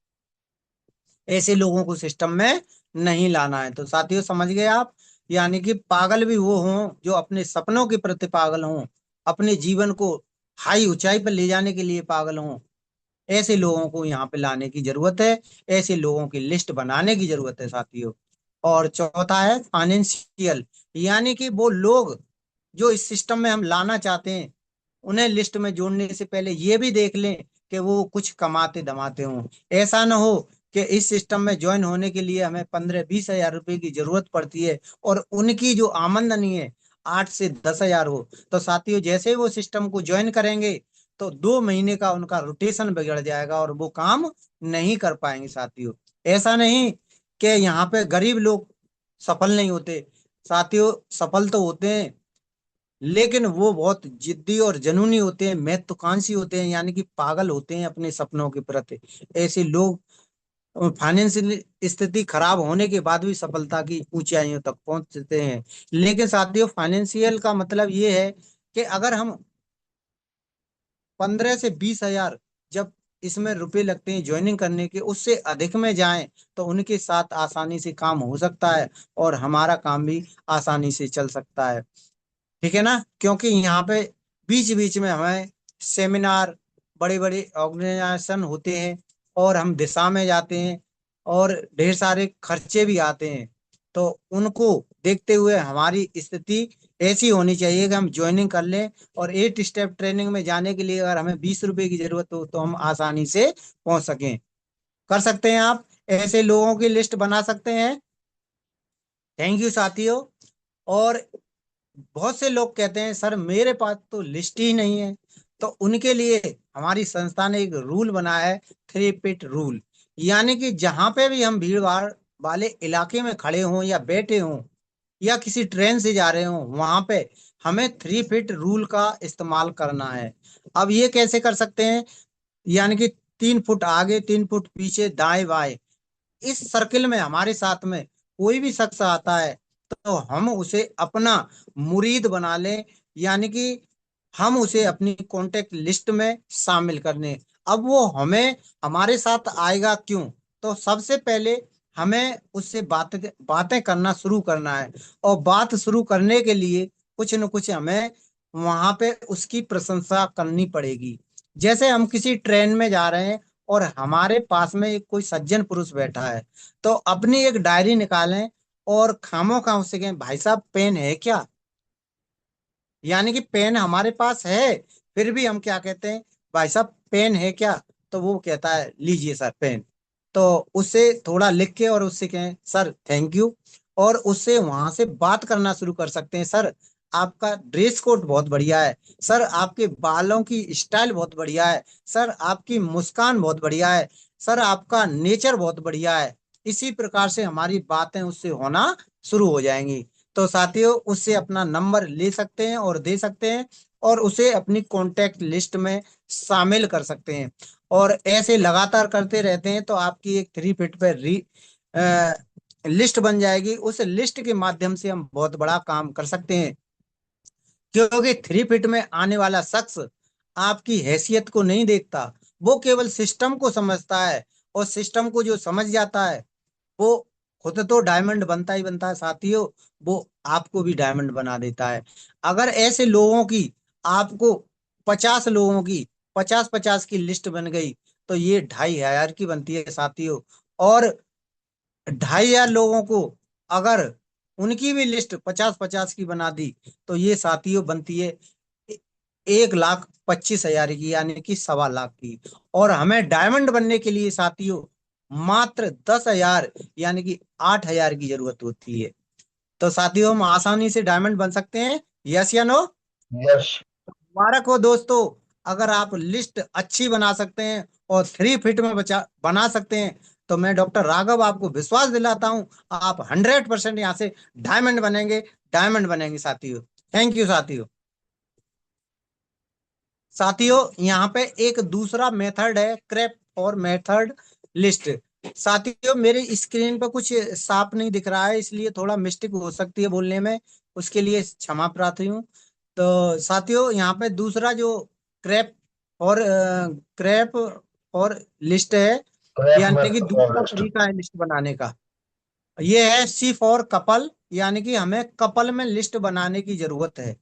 ऐसे लोगों को सिस्टम में नहीं लाना है। तो साथियों समझ गए आप, यानी कि पागल भी वो हों जो अपने सपनों के प्रति पागल हों, अपने जीवन को हाई ऊंचाई पर ले जाने के लिए पागल हों। ऐसे लोगों को यहाँ पे लाने की जरूरत है, ऐसे लोगों की लिस्ट बनाने की जरूरत है साथियों। और चौथा है फाइनेंशियल, यानी कि वो लोग जो इस सिस्टम में हम लाना चाहते हैं, उन्हें लिस्ट में जोड़ने से पहले ये भी देख लें कि वो कुछ कमाते धमाते हों। ऐसा ना हो कि इस सिस्टम में ज्वाइन होने के लिए हमें 15-20 हजार रुपए की जरूरत पड़ती है और उनकी जो आमदनी है 8 से 10 हजार हो। तो साथियों जैसे ही वो सिस्टम को ज्वाइन करेंगे तो 2 महीने का उनका रोटेशन बिगड़ जाएगा और वो काम नहीं कर पाएंगे साथियों। ऐसा नहीं कि यहाँ पे गरीब लोग सफल नहीं होते, साथियों सफल तो होते हैं, लेकिन वो बहुत जिद्दी और जुनूनी होते हैं, महत्वाकांक्षी होते हैं, यानी कि पागल होते हैं अपने सपनों के प्रति। ऐसे लोग फाइनेंशियल स्थिति खराब होने के बाद भी सफलता की ऊंचाइयों तक पहुंचते हैं। लेकिन साथियों फाइनेंशियल का मतलब ये है कि अगर हम 15 से 20 हजार जब इसमें रुपए लगते हैं ज्वाइनिंग करने के, उससे अधिक में जाएं तो उनके साथ आसानी से काम हो सकता है और हमारा काम भी आसानी से चल सकता है। ठीक है ना? क्योंकि यहाँ पे बीच बीच में हमें सेमिनार, बड़े बड़े ऑर्गेनाइजेशन होते हैं और हम दिशा में जाते हैं और ढेर सारे खर्चे भी आते हैं। तो उनको देखते हुए हमारी स्थिति ऐसी होनी चाहिए कि हम ज्वाइनिंग कर लें और 8 स्टेप ट्रेनिंग में जाने के लिए अगर हमें 20 रुपए की जरूरत हो तो हम आसानी से पहुंच सकें। कर सकते हैं आप, ऐसे लोगों की लिस्ट बना सकते हैं। थैंक यू साथियों। और बहुत से लोग कहते हैं सर मेरे पास तो लिस्ट ही नहीं है, तो उनके लिए हमारी संस्था ने एक रूल बनाया है, 3 पिट रूल। यानी कि जहां पे भी हम भीड़ भाड़ वाले इलाके में खड़े हों या बैठे हों या किसी ट्रेन से जा रहे हों, वहां पे हमें 3 फिट रूल का इस्तेमाल करना है। अब ये कैसे कर सकते हैं? यानी कि 3 फुट आगे, 3 फुट पीछे, दाएं बाएं, इस सर्किल में हमारे साथ में कोई भी शख्स आता है तो हम उसे अपना मुरीद बना लें, यानी कि हम उसे अपनी कॉन्टेक्ट लिस्ट में शामिल कर लें। अब वो हमें हमारे साथ आएगा क्यों? तो सबसे पहले हमें उससे बातें करना शुरू करना है, और बात शुरू करने के लिए कुछ न कुछ हमें वहां पे उसकी प्रशंसा करनी पड़ेगी। जैसे हम किसी ट्रेन में जा रहे हैं और हमारे पास में एक कोई सज्जन पुरुष बैठा है, तो अपनी एक डायरी निकालें और खामों खां उससे कहें भाई साहब पेन है क्या? यानी कि पेन हमारे पास है, फिर भी हम क्या कहते हैं, भाई साहब पेन है क्या? तो वो कहता है लीजिए सर पेन। तो उससे थोड़ा लिख के और उससे कहें सर थैंक यू, और उससे वहां से बात करना शुरू कर सकते हैं। सर आपका ड्रेस कोड बहुत बढ़िया है। सर आपके बालों की स्टाइल बहुत बढ़िया है। सर आपकी मुस्कान बहुत बढ़िया है। सर आपका नेचर बहुत बढ़िया है। इसी प्रकार से हमारी बातें उससे होना शुरू हो जाएंगी। तो साथियों, उससे अपना नंबर ले सकते हैं और दे सकते हैं, और उसे अपनी कॉन्टेक्ट लिस्ट में शामिल कर सकते हैं। और ऐसे लगातार करते रहते हैं तो आपकी एक 3 फीट पे लिस्ट बन जाएगी। उस लिस्ट के माध्यम से हम बहुत बड़ा काम कर सकते हैं, क्योंकि 3 फीट में आने वाला शख्स आपकी हैसियत को नहीं देखता, वो केवल सिस्टम को समझता है। और सिस्टम को जो समझ जाता है, वो खुद तो डायमंड बनता ही बनता है साथियों, वो आपको भी डायमंड बना देता है। अगर ऐसे लोगों की, आपको 50 लोगों की 50-50 की लिस्ट बन गई, तो ये 2500 की बनती है साथियों। और 2500 लोगों को अगर उनकी भी लिस्ट 50-50 की बना दी, तो ये साथियों बनती है 1,25,000 की, यानी कि 1.25 लाख की। और हमें डायमंड बनने के लिए साथियों मात्र 10,000 यानी कि 8,000 की जरूरत होती है। तो साथियों, हम आसानी से डायमंड बन सकते हैं। यस या नो? यस। मुबारक हो दोस्तों। अगर आप लिस्ट अच्छी बना सकते हैं और 3 फीट में बचा बना सकते हैं, तो मैं डॉक्टर राघव आपको विश्वास दिलाता हूं, आप 100% यहाँ से डायमंड बनेंगे। डायमंड बनेंगे साथियों। थैंक यू साथियों। साथियों, यहाँ पे एक दूसरा मेथड है, क्रैप और मेथड लिस्ट। साथियों, मेरे स्क्रीन पर कुछ साफ नहीं दिख रहा है, इसलिए थोड़ा मिस्टेक हो सकती है बोलने में, उसके लिए क्षमा प्रार्थी हूँ। तो साथियों, यहाँ पे दूसरा जो क्रैप और क्रैप और लिस्ट है, क्रैप यानी कि मेथड दूसरा फॉरेस्ट। तरीका है लिस्ट बनाने का, ये है सी फॉर कपल। यानी कि हमें कपल में लिस्ट बनाने की जरूरत है।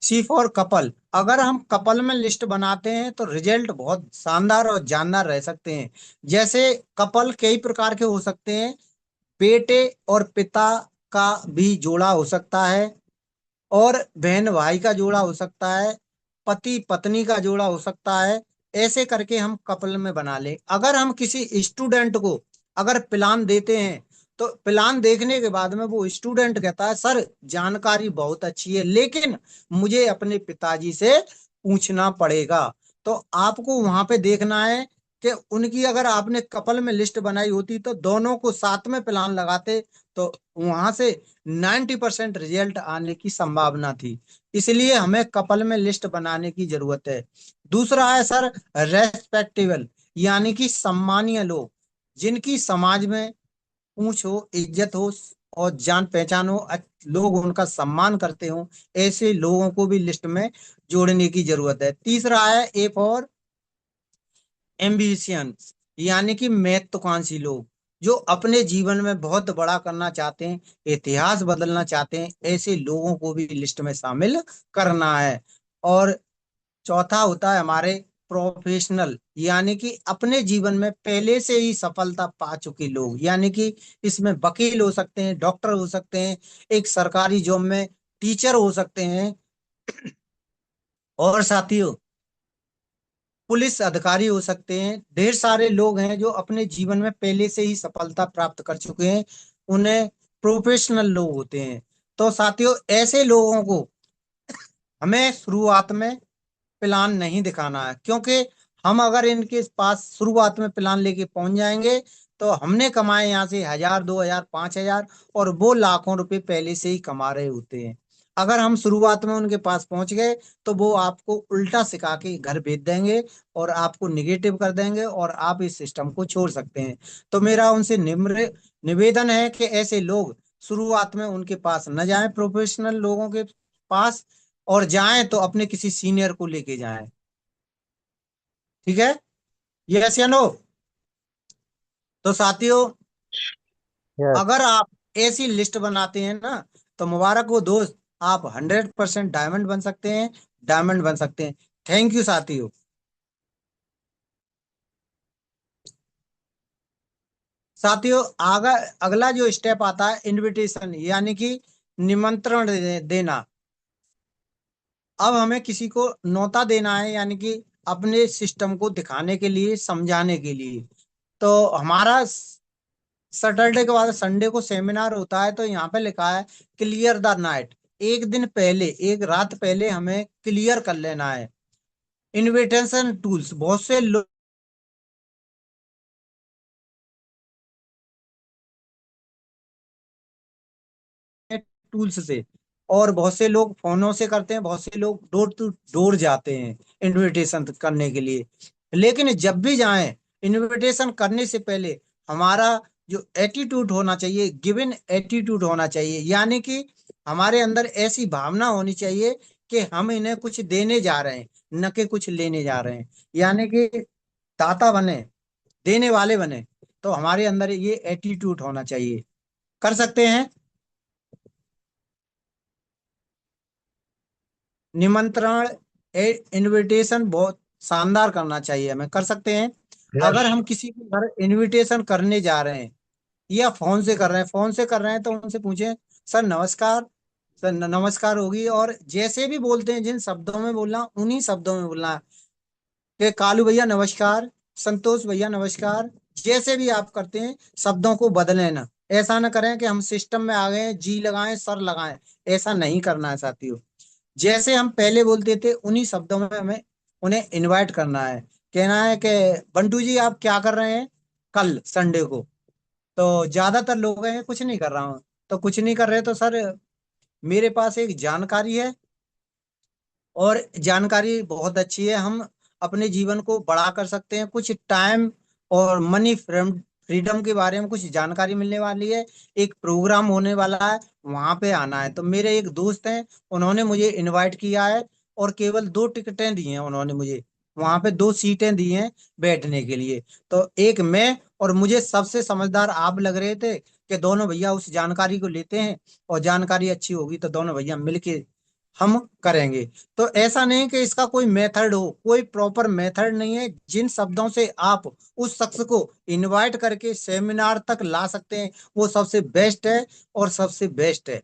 सी फॉर कपल, अगर हम कपल में लिस्ट बनाते हैं तो रिजल्ट बहुत शानदार और जानदार रह सकते हैं। जैसे कपल कई प्रकार के हो सकते हैं, बेटे और पिता का भी जोड़ा हो सकता है, और बहन भाई का जोड़ा हो सकता है, पति पत्नी का जोड़ा हो सकता है। ऐसे करके हम कपल में बना ले। अगर हम किसी स्टूडेंट को अगर प्लान देते हैं, तो प्लान देखने के बाद में वो स्टूडेंट कहता है, सर जानकारी बहुत अच्छी है, लेकिन मुझे अपने पिताजी से पूछना पड़ेगा। तो आपको वहां पे देखना है कि उनकी, अगर आपने कपल में लिस्ट बनाई होती तो दोनों को साथ में प्लान लगाते, तो वहां से 90% रिजल्ट आने की संभावना थी। इसलिए हमें कपल में लिस्ट बनाने की जरूरत है। दूसरा है सर रेस्पेक्टेबल, यानी कि सम्मानीय लोग, जिनकी समाज में पूछ हो, इज्जत हो और जान पहचान हो, लोग उनका सम्मान करते हो, ऐसे लोगों को भी लिस्ट में जोड़ने की जरूरत है। तीसरा है ए फॉर एम्बिशियंस, यानी कि महत्वाकांक्षी लोग, जो अपने जीवन में बहुत बड़ा करना चाहते हैं, इतिहास बदलना चाहते हैं, ऐसे लोगों को भी लिस्ट में शामिल करना है। और चौथा होता है हमारे प्रोफेशनल, यानी कि अपने जीवन में पहले से ही सफलता पा चुके लोग, यानी कि इसमें वकील हो सकते हैं, डॉक्टर हो सकते हैं, एक सरकारी जॉब में टीचर हो सकते हैं, और साथियों पुलिस अधिकारी हो सकते हैं। ढेर सारे लोग हैं जो अपने जीवन में पहले से ही सफलता प्राप्त कर चुके हैं, उन्हें प्रोफेशनल लोग होते हैं। तो साथियों, ऐसे लोगों को हमें शुरुआत में प्लान नहीं दिखाना है, क्योंकि हम अगर इनके पास शुरुआत में प्लान लेके पहुंच जाएंगे, तो हमने कमाए यहाँ से 1,000 2,000 5,000, और वो लाखों रुपए पहले से ही कमा रहे होते हैं। अगर हम शुरुआत में उनके पास पहुंच गए, तो वो आपको उल्टा सिखा के घर भेज देंगे और आपको निगेटिव कर देंगे, और आप इस सिस्टम को छोड़ सकते हैं। तो मेरा उनसे निम्र निवेदन है कि ऐसे लोग शुरुआत में उनके पास न जाएं, प्रोफेशनल लोगों के पास, और जाएं तो अपने किसी सीनियर को लेके जाएं। ठीक है? यस या नो? तो साथियों, यस। अगर आप ऐसी लिस्ट बनाते हैं ना, तो मुबारक हो दोस्त, आप 100% डायमंड बन सकते हैं। डायमंड बन सकते हैं। थैंक यू साथियों। साथियों, आगा अगला जो स्टेप आता है इनविटेशन, यानी कि निमंत्रण देना। अब हमें किसी को न्योता देना है, यानी कि अपने सिस्टम को दिखाने के लिए, समझाने के लिए। तो हमारा सैटरडे के बाद संडे को सेमिनार होता है, तो यहाँ पे लिखा है क्लियर द नाइट, एक दिन पहले, एक रात पहले हमें क्लियर कर लेना है। इनविटेशन टूल्स, बहुत से लोग टूल्स से, और बहुत से लोग फोनों से करते हैं, बहुत से लोग डोर टू डोर जाते हैं इनविटेशन करने के लिए। लेकिन जब भी जाएं, इनविटेशन करने से पहले हमारा जो एटीट्यूड होना चाहिए, गिवन एटीट्यूड होना चाहिए, यानी कि हमारे अंदर ऐसी भावना होनी चाहिए कि हम इन्हें कुछ देने जा रहे हैं, न कि कुछ लेने जा रहे हैं। यानी कि दाता बने, देने वाले बने, तो हमारे अंदर ये एटीट्यूड होना चाहिए। कर सकते हैं। निमंत्रण, इनविटेशन बहुत शानदार करना चाहिए, हमें कर सकते हैं। यस। अगर हम किसी के घर इनविटेशन करने जा रहे हैं या फोन से कर रहे हैं, फोन से कर रहे हैं तो उनसे पूछें, सर नमस्कार। सर नमस्कार होगी, और जैसे भी बोलते हैं, जिन शब्दों में बोलना उन्हीं शब्दों में बोलना है, कि कालू भैया नमस्कार, संतोष भैया नमस्कार। जैसे भी आप करते हैं, शब्दों को बदलें ना। ऐसा ना करें कि हम सिस्टम में आ गए, जी लगाएं, सर लगाएं। ऐसा नहीं करना है साथियों। जैसे हम पहले बोलते थे, उन्हीं शब्दों में हमें उन्हें इनवाइट करना है। कहना है कि बंटू जी आप क्या कर रहे हैं कल संडे को। तो ज्यादातर लोग हैं कुछ नहीं कर रहा हूँ। तो कुछ नहीं कर रहे तो सर, मेरे पास एक जानकारी है, और जानकारी बहुत अच्छी है। हम अपने जीवन को बड़ा कर सकते हैं। कुछ टाइम और मनी फ्रीडम के बारे में कुछ जानकारी मिलने वाली है। एक प्रोग्राम होने वाला है, वहां पे आना है। तो मेरे एक दोस्त हैं, उन्होंने मुझे इनवाइट किया है, और केवल 2 टिकटें दी हैं उन्होंने मुझे। वहां पे 2 सीटें दी हैं बैठने के लिए। तो एक मैं, और मुझे सबसे समझदार आप लग रहे थे कि दोनों भैया उस जानकारी को लेते हैं, और जानकारी अच्छी होगी तो दोनों भैया मिलके हम करेंगे। तो ऐसा नहीं कि इसका कोई मेथड हो, कोई प्रॉपर मेथड नहीं है। जिन शब्दों से आप उस शख्स को इनवाइट करके सेमिनार तक ला सकते हैं, वो सबसे बेस्ट है और सबसे बेस्ट है।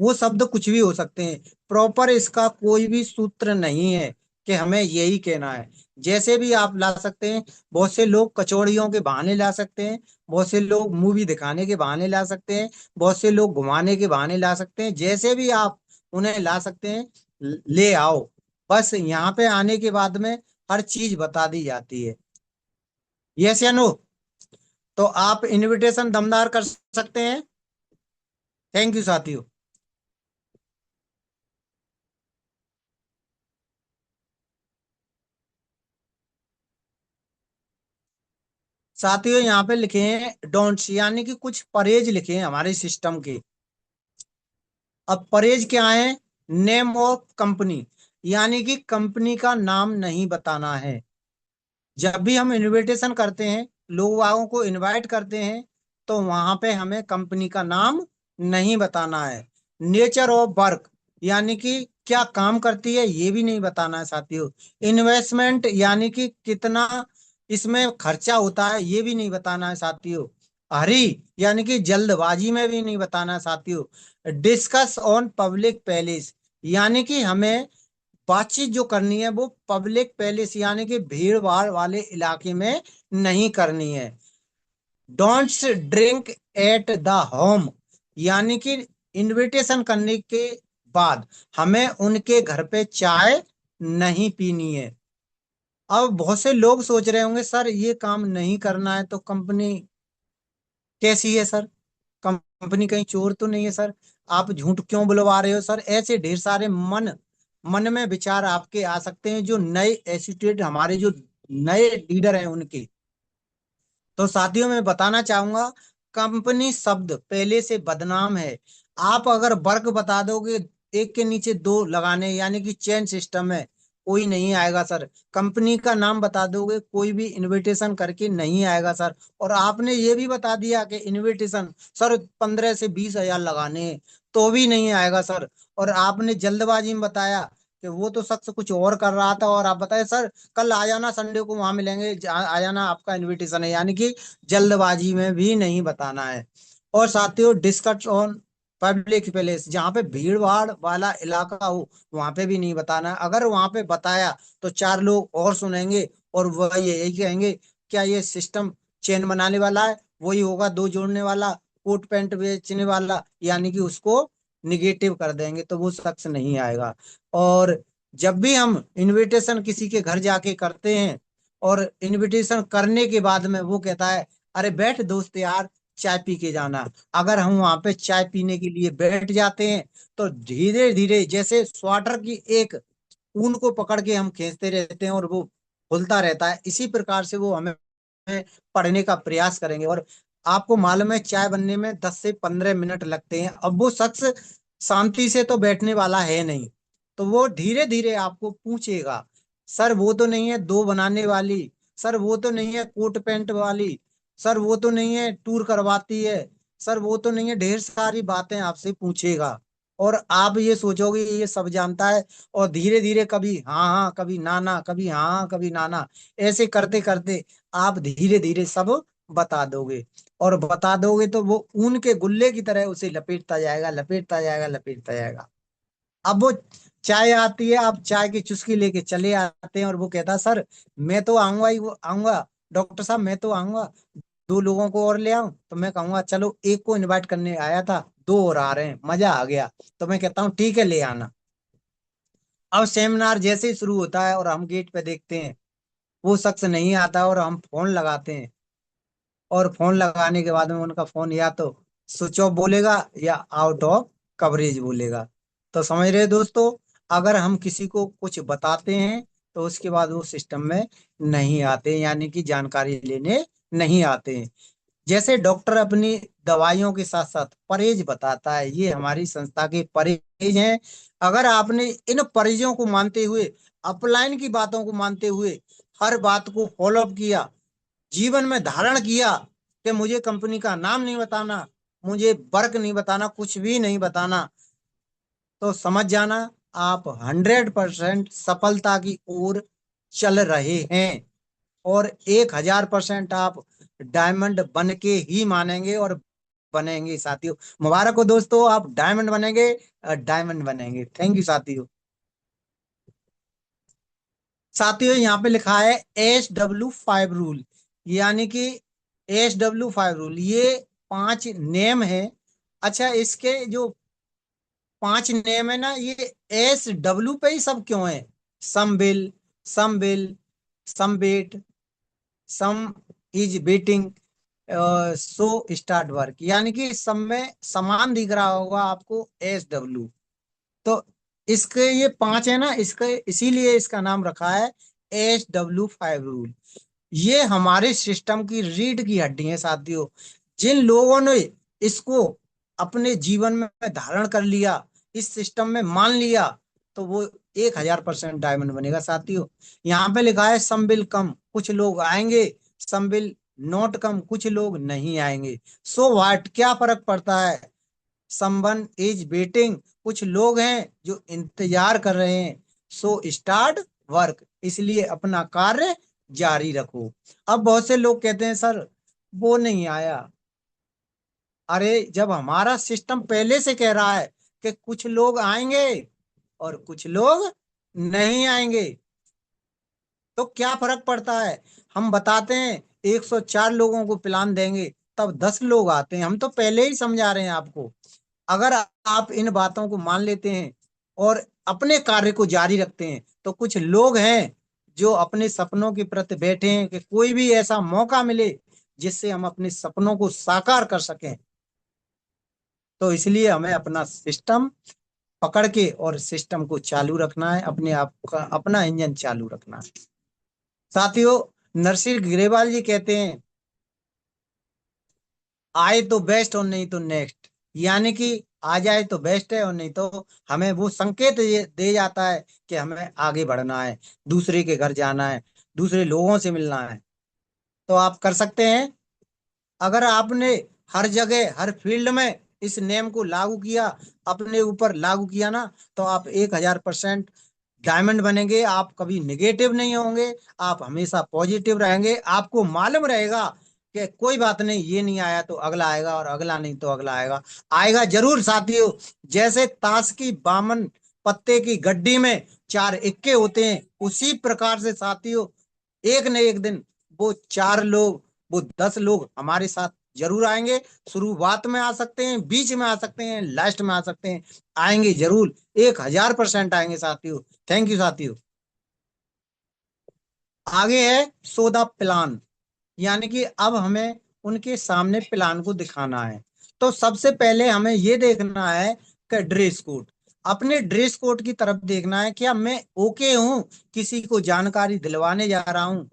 वो शब्द कुछ भी हो सकते हैं, प्रॉपर इसका कोई भी सूत्र नहीं है कि हमें यही कहना है। जैसे भी आप ला सकते हैं। बहुत से लोग कचौड़ियों के बहाने ला सकते हैं, बहुत से लोग मूवी दिखाने के बहाने ला सकते हैं, बहुत से लोग घुमाने के बहाने ला सकते हैं। जैसे भी आप उन्हें ला सकते हैं, ले आओ। बस यहाँ पे आने के बाद में हर चीज बता दी जाती है। यस या नो? तो आप इनविटेशन दमदार कर सकते हैं। थैंक यू साथियों। साथियों यहाँ पे लिखे हैं डोंट्स, यानी कि कुछ परहेज लिखे हैं हमारे सिस्टम के। अब परहेज क्या है? नेम ऑफ कंपनी, यानी कि कंपनी का नाम नहीं बताना है। जब भी हम इनविटेशन करते हैं, लोग वागों को इनवाइट करते हैं, तो वहां पे हमें कंपनी का नाम नहीं बताना है। नेचर ऑफ वर्क, यानी कि क्या काम करती है ये भी नहीं बताना है साथियों। इन्वेस्टमेंट, यानी कि कितना इसमें खर्चा होता है ये भी नहीं बताना है साथियों। हरी, यानी कि जल्दबाजी में भी नहीं बताना है साथियों। डिस्कस ऑन पब्लिक पैलेस, यानी कि हमें बातचीत जो करनी है वो पब्लिक पैलेस, यानी कि भीड़ भाड़ वाले इलाके में नहीं करनी है। Don'ts drink at the home, यानी कि इनविटेशन करने के बाद हमें उनके घर पे चाय नहीं पीनी है। अब बहुत से लोग सोच रहे होंगे, सर ये काम नहीं करना है तो कंपनी कैसी है सर? कंपनी कहीं चोर तो नहीं है सर? आप झूठ क्यों बुलवा रहे हो सर? ऐसे ढेर सारे मन मन में विचार आपके आ सकते हैं, जो नए एसोसिएट, हमारे जो नए लीडर हैं उनके। तो साथियों मैं बताना चाहूंगा, कंपनी शब्द पहले से बदनाम है। आप अगर वर्क बता दोगे, एक के नीचे दो लगाने, यानी कि चेन सिस्टम है, कोई नहीं आएगा सर। कंपनी का नाम बता दोगे, कोई भी इनविटेशन करके नहीं आएगा सर। और आपने ये भी बता दिया कि इनविटेशन सर 15 से 20 हजार लगाने हैं, तो भी नहीं आएगा सर। और आपने जल्दबाजी में बताया कि वो तो शख्स कुछ और कर रहा था, और आप बताए सर कल आ जाना, संडे को वहां मिलेंगे, आ जाना, आपका इनविटेशन है। यानी कि जल्दबाजी में भी नहीं बताना है। और साथियों डिस्कस ऑन पब्लिक प्लेस, जहाँ पे भीड़ भाड़ वाला इलाका हो वहां पे भी नहीं बताना है। अगर वहां पे बताया तो 4 लोग और सुनेंगे, और वह यही कहेंगे, क्या ये सिस्टम चेन बनाने वाला है? वही होगा, दो जोड़ने वाला, कोट पैंट बेचने वाला, यानी कि उसको निगेटिव कर देंगे तो वो शख्स नहीं आएगा। और जब भी हम इनविटेशन किसी के घर जाके करते हैं और इनविटेशन करने के बाद में वो कहता है अरे बैठ दोस्त यार चाय पी के जाना, अगर हम वहां पे चाय पीने के लिए बैठ जाते हैं तो धीरे धीरे जैसे स्वेटर की एक ऊन को पकड़ के हम खींचते रहते हैं और वो खुलता रहता है, इसी प्रकार से वो हमें पढ़ने का प्रयास करेंगे। और आपको मालूम है चाय बनने में 10 से 15 मिनट लगते हैं। अब वो शख्स शांति से तो बैठने वाला है नहीं, तो वो धीरे धीरे आपको पूछेगा सर वो तो नहीं है दो बनाने वाली, सर वो तो नहीं है कोट पैंट वाली, सर वो तो नहीं है टूर करवाती है, सर वो तो नहीं है, ढेर सारी बातें आपसे पूछेगा। और आप ये सोचोगे ये सब जानता है, और धीरे धीरे कभी हाँ हाँ कभी ना ना, कभी हाँ हाँ कभी ना ना, ऐसे करते करते आप धीरे धीरे सब बता दोगे। और बता दोगे तो वो ऊन के गुल्ले की तरह उसे लपेटता जाएगा, लपेटता जाएगा, लपेटता जाएगा। अब वो चाय आती है, आप चाय की चुस्की लेके चले आते हैं और वो कहता सर मैं तो आऊंगा ही, वो आऊंगा डॉक्टर साहब मैं तो आऊंगा, दो लोगों को और ले आऊं, तो मैं कहूंगा चलो एक को इनवाइट करने आया था, दो और आ रहे हैं, मजा आ गया। तो मैं कहता हूँ ठीक है ले आना। अब सेमिनार जैसे ही शुरू होता है और हम गेट पे देखते हैं वो शख्स नहीं आता और हम फोन लगाते हैं, और फोन लगाने के बाद में उनका फोन या तो स्विच ऑफ बोलेगा या आउट ऑफ कवरेज बोलेगा। तो समझ रहे दोस्तों, अगर हम किसी को कुछ बताते हैं तो उसके बाद वो सिस्टम में नहीं आते, यानी कि जानकारी लेने नहीं आते हैं। जैसे डॉक्टर अपनी दवाइयों के साथ साथ परहेज बताता है, ये हमारी संस्था के परहेज हैं। अगर आपने इन परहेजों को मानते हुए, अपलाइन की बातों को मानते हुए हर बात को फॉलोअप किया, जीवन में धारण किया कि मुझे कंपनी का नाम नहीं बताना, मुझे वर्क नहीं बताना, कुछ भी नहीं बताना, तो समझ जाना आप 100% सफलता की ओर चल रहे हैं। और 1000% आप डायमंड बन के ही मानेंगे और बनेंगे साथियों। मुबारक हो दोस्तों, आप डायमंड बनेंगे, डायमंड बनेंगे। थैंक यू साथियों। साथियों यहाँ पे लिखा है SW5 रूल, यानी कि SW5 रूल, ये 5 नेम है। अच्छा इसके जो 5 नेम है ना, ये SW पे ही सब क्यों है? सम बिल, सम बिल, सम बेट, सम इज बेटिंग, सो स्टार्ट वर्क, यानी कि सब में समान दिख रहा होगा आपको SW। तो इसके ये 5 है ना, इसके इसीलिए इसका नाम रखा है SW5 रूल। ये हमारे सिस्टम की रीढ़ की हड्डी है साथियों। जिन लोगों ने इसको अपने जीवन में धारण कर लिया, इस सिस्टम में मान लिया, तो वो 1000% डायमंड बनेगा साथियों। यहाँ पे लिखा है सम विल कम, कुछ लोग आएंगे, सम विल नॉट कम, कुछ लोग नहीं आएंगे। सो व्हाट, क्या फर्क पड़ता है? समवन इज वेटिंग, कुछ लोग हैं जो इंतजार कर रहे हैं। सो स्टार्ट वर्क, इसलिए अपना कार्य जारी रखो। अब बहुत से लोग कहते हैं सर वो नहीं आया। अरे जब हमारा सिस्टम पहले से कह रहा है कि कुछ लोग आएंगे और कुछ लोग नहीं आएंगे, तो क्या फर्क पड़ता है? हम बताते हैं 104 लोगों को प्लान देंगे, तब 10 लोग आते हैं, हम तो पहले ही समझा रहे हैं आपको। अगर आप इन बातों को मान लेते हैं और अपने कार्य को जारी रखते हैं, तो कुछ लोग हैं जो अपने सपनों के प्रति बैठे हैं कि कोई भी ऐसा मौका मिले जिससे हम अपने सपनों को साकार कर सकें। तो इसलिए हमें अपना सिस्टम पकड़ के और सिस्टम को चालू रखना है, अपने आप का अपना इंजन चालू रखना है साथियों। नरसिंह ग्रेवाल जी कहते हैं आए तो बेस्ट और नहीं तो नेक्स्ट, यानी कि आ जाए तो बेस्ट है और नहीं तो हमें वो संकेत दे जाता है कि हमें आगे बढ़ना है, दूसरे के घर जाना है, दूसरे लोगों से मिलना है। तो आप कर सकते हैं। अगर आपने हर जगह हर फील्ड में इस नेम को लागू किया, अपने ऊपर लागू किया ना, तो आप 1000% डायमंड बनेंगे। आप कभी निगेटिव नहीं होंगे, आप हमेशा पॉजिटिव रहेंगे। आपको मालूम रहेगा कि कोई बात नहीं, ये नहीं आया तो अगला आएगा, और अगला नहीं तो अगला आएगा, आएगा जरूर साथियों। जैसे ताश की बामन पत्ते की गड्डी में 4 इक्के होते हैं, उसी प्रकार से साथियों एक न एक दिन वो 4 लोग, वो 10 लोग हमारे साथ जरूर आएंगे। शुरुआत में आ सकते हैं, बीच में आ सकते हैं, लास्ट में आ सकते हैं, आएंगे जरूर, 1000% आएंगे साथियों। थैंक यू साथियों। आगे है सौदा प्लान, यानी कि अब हमें उनके सामने प्लान को दिखाना है। तो सबसे पहले हमें ये देखना है कि ड्रेस कोड, अपने ड्रेस कोड की तरफ देखना है, क्या मैं ओके हूँ, किसी को जानकारी दिलवाने जा रहा हूँ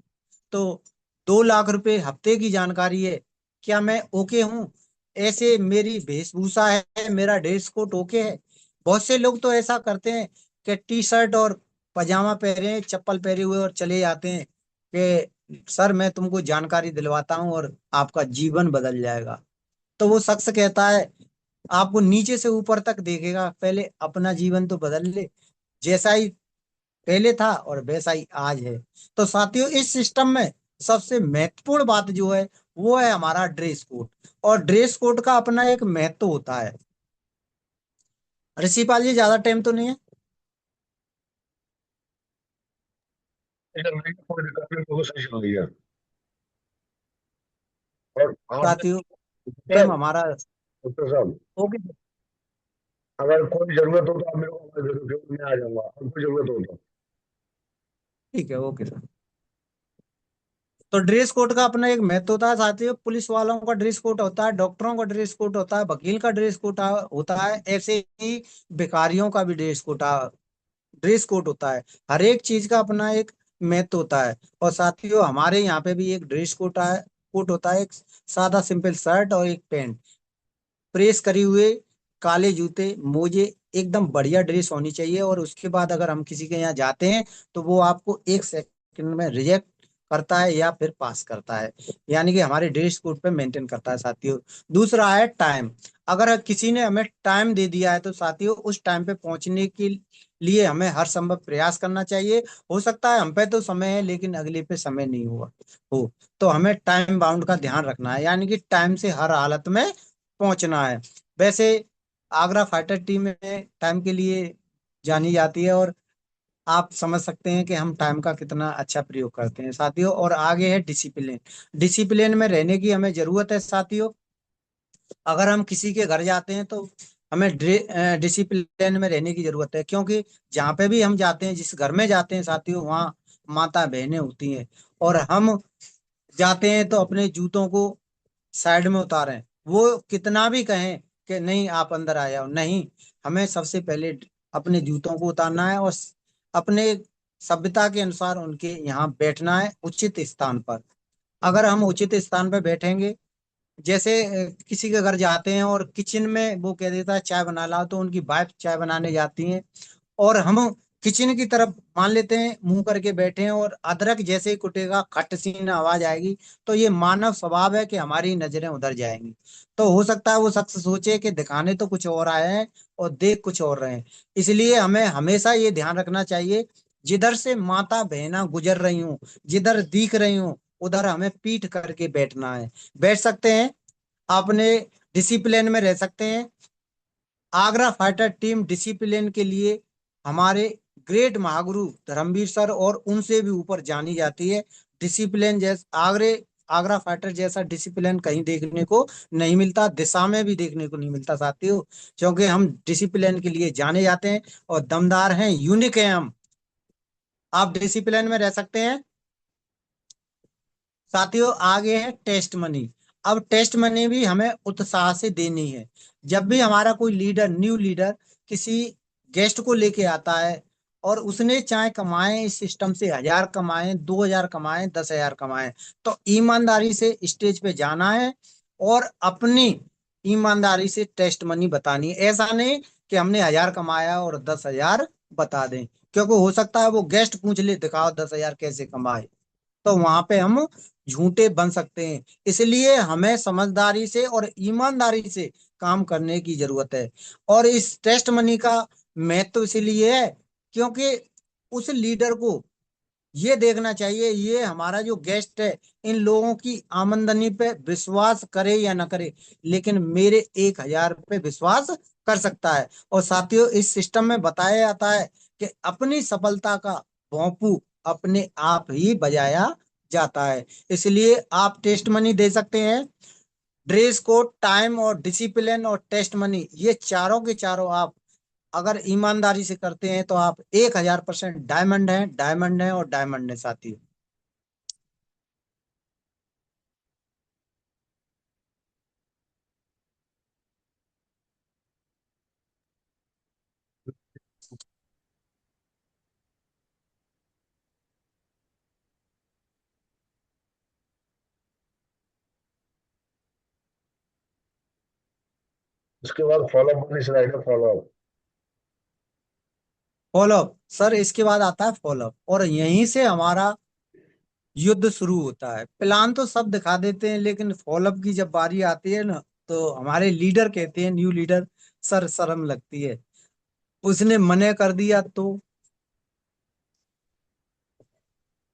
तो 2 लाख रुपए हफ्ते की जानकारी है, क्या मैं ओके हूँ, ऐसे मेरी वेशभूषा है, मेरा ड्रेस कोड ओके है। बहुत से लोग तो ऐसा करते हैं कि टी शर्ट और पजामा पहने, चप्पल पहने हुए और चले जाते हैं कि सर मैं तुमको जानकारी दिलवाता हूँ और आपका जीवन बदल जाएगा। तो वो शख्स कहता है, आपको नीचे से ऊपर तक देखेगा, पहले अपना जीवन तो बदल ले, जैसा ही पहले था और वैसा ही आज है। तो साथियों इस सिस्टम में सबसे महत्वपूर्ण बात जो है वो है हमारा ड्रेस कोड। और ड्रेस कोड का अपना एक महत्व होता है। ऋषिपाल जी ज्यादा टाइम तो नहीं है? इधर नहीं, कोई दिक्कत नहीं, बिल्कुल सही चल रही है। और आपने साथियों क्या, टाइम हमारा डॉक्टर साहब, ओके। अगर कोई जरूरत हो तो आप मेरे को आवाज दे दो, मैं आ जाऊंगा, अब कोई जरूरत हो तो। ठीक है, ओके सर। तो ड्रेस कोड का अपना एक महत्व होता है साथियों। पुलिस वालों का ड्रेस कोड होता है, डॉक्टरों का ड्रेस कोड होता है, वकील का ड्रेस कोड होता है, ऐसे ही भिखारियों का भी ड्रेस कोड होता है। हर एक चीज का अपना एक महत्व होता है। और साथियों हमारे यहाँ पे भी एक ड्रेस कोड होता है, एक सादा सिंपल शर्ट और एक पैंट, प्रेस करी हुए काले जूते, मोजे, एकदम बढ़िया ड्रेस होनी चाहिए। और उसके बाद अगर हम किसी के यहाँ जाते हैं तो वो आपको 1 सेकंड में रिजेक्ट करता है या फिर पास करता है, यानी कि हमारे ड्रेस कोड पे मेंटेन करता है साथियों। दूसरा है टाइम। अगर किसी ने हमें टाइम दे दिया है तो साथियों उस टाइम पे पहुंचने के लिए हमें हर संभव प्रयास करना चाहिए। हो सकता है हम पे तो समय है लेकिन अगले पे समय नहीं हुआ हो, तो हमें टाइम बाउंड का ध्यान रखना है, यानी कि टाइम से हर हालत में पहुंचना है। वैसे आगरा फाइटर टीम में टाइम के लिए जानी जाती है, और आप समझ सकते हैं कि हम टाइम का कितना अच्छा प्रयोग करते हैं साथियों। और आगे है डिसिप्लिन। डिसिप्लिन में रहने की हमें जरूरत है साथियों। अगर हम किसी के घर जाते हैं तो हमें डिसिप्लिन में रहने की जरूरत है, क्योंकि जहाँ पे भी हम जाते हैं, जिस घर में जाते हैं साथियों, वहाँ माता बहनें होती हैं। और हम जाते हैं तो अपने जूतों को साइड में उतारें, वो कितना भी कहें कि नहीं आप अंदर आ जाओ, नहीं, हमें सबसे पहले अपने जूतों को उतारना है और अपने सभ्यता के अनुसार उनके यहाँ बैठना है उचित स्थान पर। अगर हम उचित स्थान पर बैठेंगे, जैसे किसी के घर जाते हैं और किचन में वो कह देता है चाय बना लाओ, तो उनकी वाइफ चाय बनाने जाती हैं और हम किचन की तरफ मान लेते हैं मुंह करके बैठे हैं, और अदरक जैसे ही कुटेगा खट सी न आवाज आएगी, तो ये मानव स्वभाव है कि हमारी नजरें उधर जाएंगी। तो हो सकता है वो शख्स सोचे कि दिखाने तो कुछ और आए हैं और देख कुछ और रहे हैं। इसलिए हमें हमेशा ये ध्यान रखना चाहिए, जिधर से माता बहना गुजर रही हूँ, जिधर दिख रही हूँ, उधर हमें पीठ करके बैठना है। बैठ सकते हैं, अपने डिसिप्लिन में रह सकते हैं। आगरा फाइटर टीम डिसिप्लिन के लिए हमारे ग्रेट महागुरु धर्मवीर सर और उनसे भी ऊपर जानी जाती है। डिसिप्लिन जैसा आगरा फाइटर जैसा डिसिप्लिन कहीं देखने को नहीं मिलता, दिशा में भी देखने को नहीं मिलता साथियों, क्योंकि हम डिसिप्लिन के लिए जाने जाते हैं और दमदार हैं, यूनिक हैं हम। आप डिसिप्लिन में रह सकते हैं साथियों। आगे है टेस्ट मनी। अब टेस्ट मनी भी हमें उत्साह से देनी है। जब भी हमारा कोई लीडर, न्यू लीडर किसी गेस्ट को लेके आता है और उसने चाहे कमाए इस सिस्टम से 1000 कमाए, 2000 कमाए, 10,000 कमाए, तो ईमानदारी से स्टेज पे जाना है और अपनी ईमानदारी से टेस्ट मनी बतानी है। ऐसा नहीं कि हमने 1000 कमाया और 10,000 बता दें, क्योंकि हो सकता है वो गेस्ट पूछ ले दिखाओ 10,000 कैसे कमाए, तो वहां पे हम झूठे बन सकते हैं। इसलिए हमें समझदारी से और ईमानदारी से काम करने की जरूरत है। और इस टेस्ट मनी का महत्व इसलिए है क्योंकि उस लीडर को ये देखना चाहिए, ये हमारा जो गेस्ट है, इन लोगों की आमदनी पे विश्वास करे या ना करे, लेकिन मेरे 1,000 पे विश्वास कर सकता है। और साथियों इस सिस्टम में बताया जाता है कि अपनी सफलता का भोंपू अपने आप ही बजाया जाता है। इसलिए आप टेस्ट मनी दे सकते हैं। ड्रेस कोड, टाइम और डिसिप्लिन और टेस्ट मनी, ये चारों के चारों आप अगर ईमानदारी से करते हैं तो आप 1000% डायमंड है, डायमंड है और डायमंड है साथी। उसके बाद फॉलोअप वाली स्लाइड है, फॉलोअप। फॉलोअप सर, इसके बाद आता है फॉलोअप, और यहीं से हमारा युद्ध शुरू होता है। प्लान तो सब दिखा देते हैं, लेकिन फॉलोअप की जब बारी आती है ना, तो हमारे लीडर कहते हैं, न्यू लीडर, सर शर्म लगती है, उसने मना कर दिया तो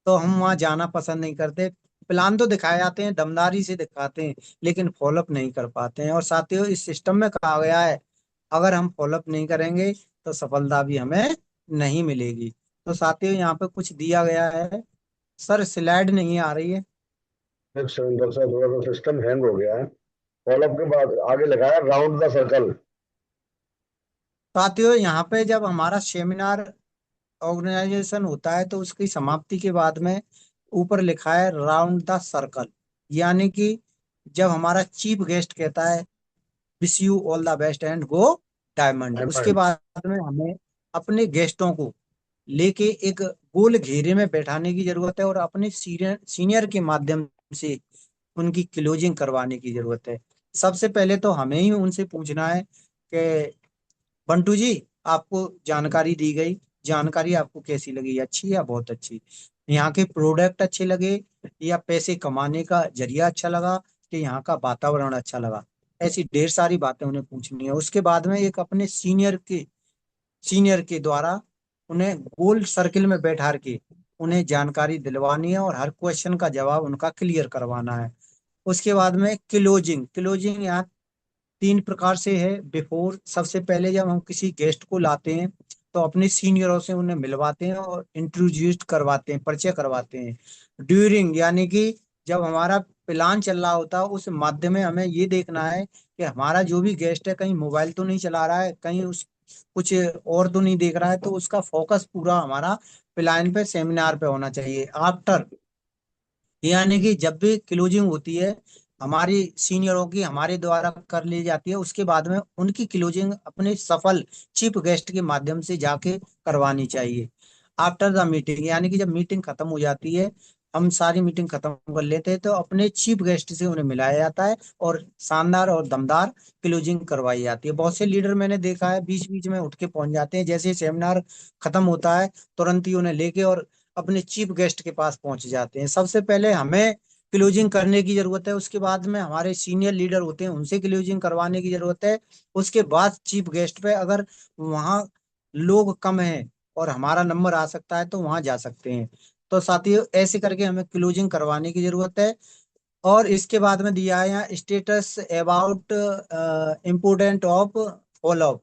हम वहां जाना पसंद नहीं करते। प्लान तो दिखाए जाते हैं, दमदारी से दिखाते हैं, लेकिन फॉलोअप नहीं कर पाते हैं। और साथियों, इस सिस्टम में कहा गया है, अगर हम फॉलोअप नहीं करेंगे तो सफलता भी हमें नहीं मिलेगी। तो साथियों, यहाँ पे कुछ दिया गया है। सर स्लाइड नहीं आ रही है। एक सेकंड सर, थोड़ा सा सिस्टम हैंग हो गया है। फॉलोअप के बाद आगे लिखा है राउंड द सर्कल। साथियों, यहाँ पे जब हमारा सेमिनार ऑर्गेनाइजेशन होता है तो उसकी समाप्ति के बाद में ऊपर लिखा है राउंड द सर्कल, यानी कि जब हमारा चीफ गेस्ट कहता है wish you all the best and go diamond, उसके डायमंड। बाद में हमें अपने गेस्टों को लेके एक गोल घेरे में बैठाने की जरूरत है, और अपने सीनियर सीनियर के माध्यम से उनकी क्लोजिंग करवाने की जरूरत है। सबसे पहले तो हमें ही उनसे पूछना है कि बंटू जी, आपको जानकारी दी गई, जानकारी आपको कैसी लगी, अच्छी या बहुत अच्छी? यहाँ के प्रोडक्ट अच्छे लगे, या पैसे कमाने का जरिया अच्छा लगा, कि यहाँ का वातावरण अच्छा लगा? ऐसी ढेर सारी बातें उन्हें पूछनी है। उसके बाद में एक अपने सीनियर के द्वारा उन्हें गोल सर्किल में बैठा के उन्हें जानकारी दिलवानी है, और हर क्वेश्चन का जवाब उनका क्लियर करवाना है। उसके बाद में क्लोजिंग, क्लोजिंग यहाँ 3 प्रकार से है। बिफोर, सबसे पहले जब हम किसी गेस्ट को लाते हैं तो अपने सीनियरों से उन्हें मिलवाते हैं और इंट्रोड्यूस करवाते हैं, परिचय करवाते हैं। ड्यूरिंग, यानी कि जब हमारा प्लान चल रहा होता है उस माध्यम में हमें ये देखना है कि हमारा जो भी गेस्ट है कहीं मोबाइल तो नहीं चला रहा है, कहीं उस कुछ और तो नहीं देख रहा है, तो उसका फोकस पूरा हमारा प्लान पे, सेमिनार पे होना चाहिए। आफ्टर, यानी कि जब भी क्लोजिंग होती है हमारी सीनियरों की, हमारे द्वारा कर ली जाती है, उसके बाद में उनकी क्लोजिंग अपने सफल चीफ गेस्ट के माध्यम से जाके करवानी चाहिए। आफ्टर द मीटिंग, यानी कि जब मीटिंग खत्म हो जाती है, हम सारी मीटिंग खत्म कर लेते हैं, तो अपने चीफ गेस्ट से उन्हें मिलाया जाता है और शानदार और दमदार क्लोजिंग करवाई जाती है। बहुत से लीडर मैंने देखा है बीच बीच में उठ के पहुंच जाते हैं, जैसे सेमिनार खत्म होता है तुरंत ही उन्हें लेके और अपने चीफ गेस्ट के पास पहुंच जाते हैं। सबसे पहले हमें क्लोजिंग करने की जरूरत है, उसके बाद में हमारे सीनियर लीडर होते हैं उनसे क्लोजिंग करवाने की जरूरत है, उसके बाद चीफ गेस्ट पे। अगर वहाँ लोग कम हैं और हमारा नंबर आ सकता है तो वहां जा सकते हैं। तो साथियों, ऐसे करके हमें क्लोजिंग करवाने की जरूरत है। और इसके बाद में दिया है यहाँ status about important of follow up,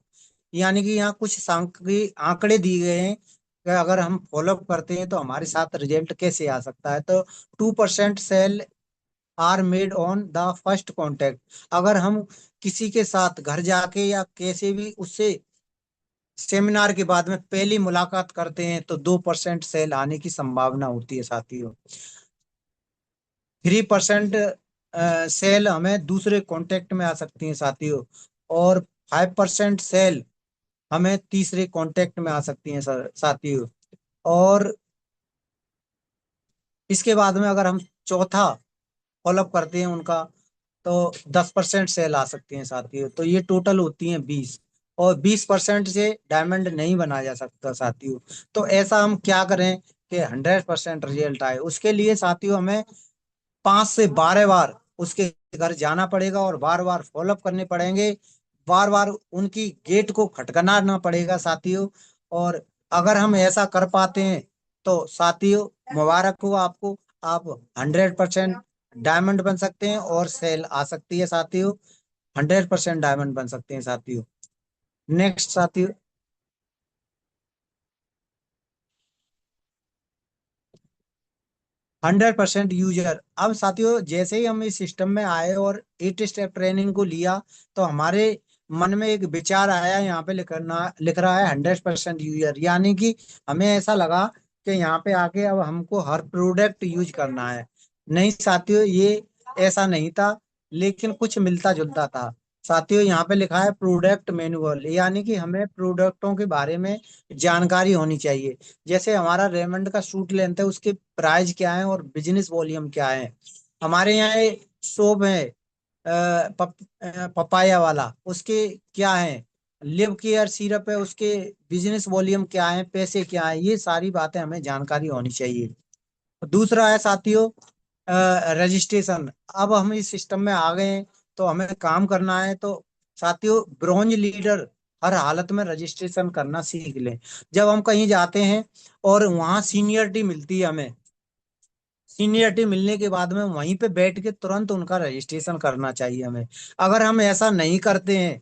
यानी कि यहाँ कुछ सांख्यिकी आंकड़े दिए गए हैं कि अगर हम फॉलोअप करते हैं तो हमारे साथ रिजल्ट कैसे आ सकता है। तो 2% sale are made on the first contact, अगर हम किसी के साथ घर जाके या कैसे भी उससे सेमिनार के बाद में पहली मुलाकात करते हैं तो 2% सेल आने की संभावना होती है साथियों। 3% सेल हमें दूसरे कॉन्टेक्ट में आ सकती हैं साथियों, और 5% सेल हमें तीसरे कॉन्टेक्ट में आ सकती हैं सर साथियों। और इसके बाद में अगर हम चौथा फॉलोअप करते हैं उनका, तो 10% सेल आ सकती हैं साथियों। तो ये टोटल होती हैं 20, और 20% से डायमंड नहीं बनाया जा सकता साथियों। तो ऐसा हम क्या करें कि 100% रिजल्ट आए? उसके लिए साथियों हमें 5 से 12 बार उसके घर जाना पड़ेगा, और बार बार फॉलोअप करने पड़ेंगे, बार बार उनकी गेट को खटखटाना पड़ेगा साथियों। और अगर हम ऐसा कर पाते हैं तो साथियों, मुबारक हो आपको, आप 100% डायमंड बन सकते हैं और सेल आ सकती है साथियों। 100% डायमंड बन सकते हैं साथियों। नेक्स्ट साथियों। 100% यूजर। अब साथियों जैसे ही हम इस सिस्टम में आए और 8 स्टेप ट्रेनिंग को लिया, तो हमारे मन में एक विचार आया, यहाँ पे लिख रहा है 100% यूजर, यानी कि हमें ऐसा लगा कि यहाँ पे आके अब हमको हर प्रोडक्ट यूज करना है। नहीं साथियों, ये ऐसा नहीं था, लेकिन कुछ मिलता जुलता था। साथियों यहाँ पे लिखा है प्रोडक्ट मैनुअल, यानी कि हमें प्रोडक्टों के बारे में जानकारी होनी चाहिए। जैसे हमारा रेमंड का सूट लेंथ है, उसके प्राइस क्या है और बिजनेस वॉल्यूम क्या है। हमारे यहाँ एक शॉप है पपाया वाला, उसके क्या है, लिव केयर सिरप है, उसके बिजनेस वॉल्यूम क्या है, पैसे क्या है, ये सारी बातें हमें जानकारी होनी चाहिए। दूसरा है साथियों रजिस्ट्रेशन। अब हम इस सिस्टम में आ गए हैं, तो हमें काम करना है। तो साथियों ब्रॉन्ज लीडर हर हालत में रजिस्ट्रेशन करना सीख लें। जब हम कहीं जाते हैं और वहाँ सीनियरिटी मिलती है हमें, सीनियरिटी मिलने के बाद में वहीं पे बैठ के तुरंत उनका रजिस्ट्रेशन करना चाहिए हमें। अगर हम ऐसा नहीं करते हैं,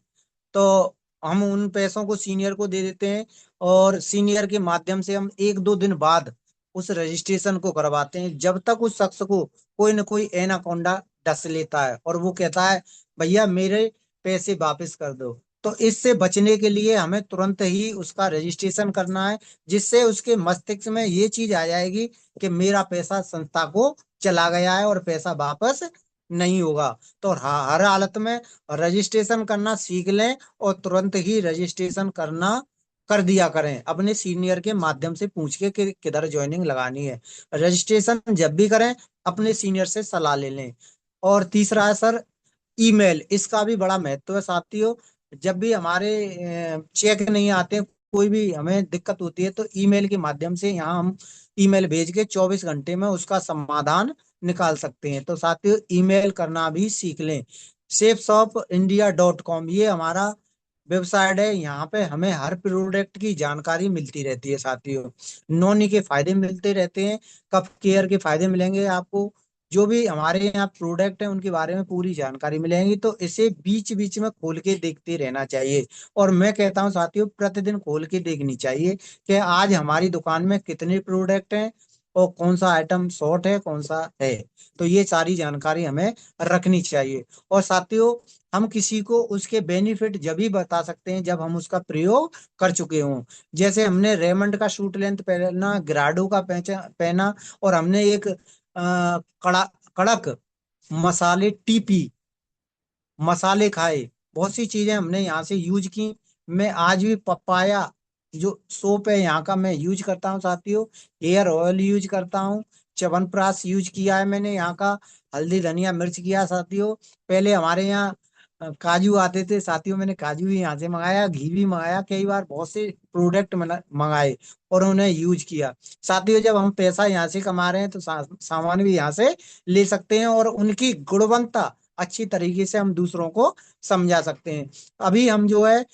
तो हम उन पैसों को सीनियर को दे देते हैं, और सीनियर के माध्यम से हम 1-2 दिन बाद उस रजिस्ट्रेशन को करवाते हैं। जब तक उस शख्स को कोई न कोई एनाकोंडा डस लेता है और वो कहता है भैया मेरे पैसे वापस कर दो, तो इससे बचने के लिए हमें तुरंत ही उसका रजिस्ट्रेशन करना है, जिससे उसके मस्तिष्क में ये चीज आ जाएगी कि मेरा पैसा संस्था को चला गया है और पैसा वापस नहीं होगा। तो हर हालत में रजिस्ट्रेशन करना सीख लें, और तुरंत ही रजिस्ट्रेशन करना कर दिया करें, अपने सीनियर के माध्यम से पूछ के कि किधर ज्वाइनिंग लगानी है। रजिस्ट्रेशन जब भी करें अपने सीनियर से सलाह ले लें। और तीसरा है सर ईमेल, इसका भी बड़ा महत्व है साथियों। जब भी हमारे चेक नहीं आते, कोई भी हमें दिक्कत होती है, तो ईमेल के माध्यम से यहाँ हम ईमेल भेज के 24 घंटे में उसका समाधान निकाल सकते हैं। तो साथियों ईमेल करना भी सीख लें। safeshopindia.com ये हमारा वेबसाइट है, यहाँ पे हमें हर प्रोडक्ट की जानकारी मिलती रहती है साथियों। नोनी के फायदे मिलते रहते हैं, कप केयर के फायदे मिलेंगे आपको, जो भी हमारे यहाँ प्रोडक्ट है उनके बारे में पूरी जानकारी मिलेगी। तो इसे बीच बीच में खोल के देखते रहना चाहिए। और मैं कहता हूँ साथियों प्रतिदिन खोल के देखनी चाहिए कि आज हमारी दुकान में कितने प्रोडक्ट हैं और कौन सा आइटम शॉर्ट है कौन सा है। तो ये सारी जानकारी हमें रखनी चाहिए। और साथियों हम किसी को उसके बेनिफिट जब भी बता सकते हैं जब हम उसका प्रयोग कर चुके हों। जैसे हमने रेमंड का शूट लेंथ पहना, ग्राडो का पहना, और हमने एक कड़ा कड़क मसाले टीपी मसाले खाए, बहुत सी चीजें हमने यहाँ से यूज की। मैं आज भी पपाया जो सोप है यहाँ का मैं यूज करता हूँ साथियों। हेयर ऑयल यूज करता हूँ, च्यवनप्राश यूज किया है मैंने यहाँ का, हल्दी धनिया मिर्च किया साथियों। पहले हमारे यहाँ काजू आते थे साथियों, मैंने काजू भी यहाँ से मंगाया, घी भी मंगाया, कई बार बहुत से प्रोडक्ट मंगाए और उन्हें यूज किया। साथियों जब हम पैसा यहाँ से कमा रहे हैं, तो सामान भी यहाँ से ले सकते हैं, और उनकी गुणवत्ता अच्छी तरीके से हम दूसरों को समझा सकते हैं। अभी हम जो है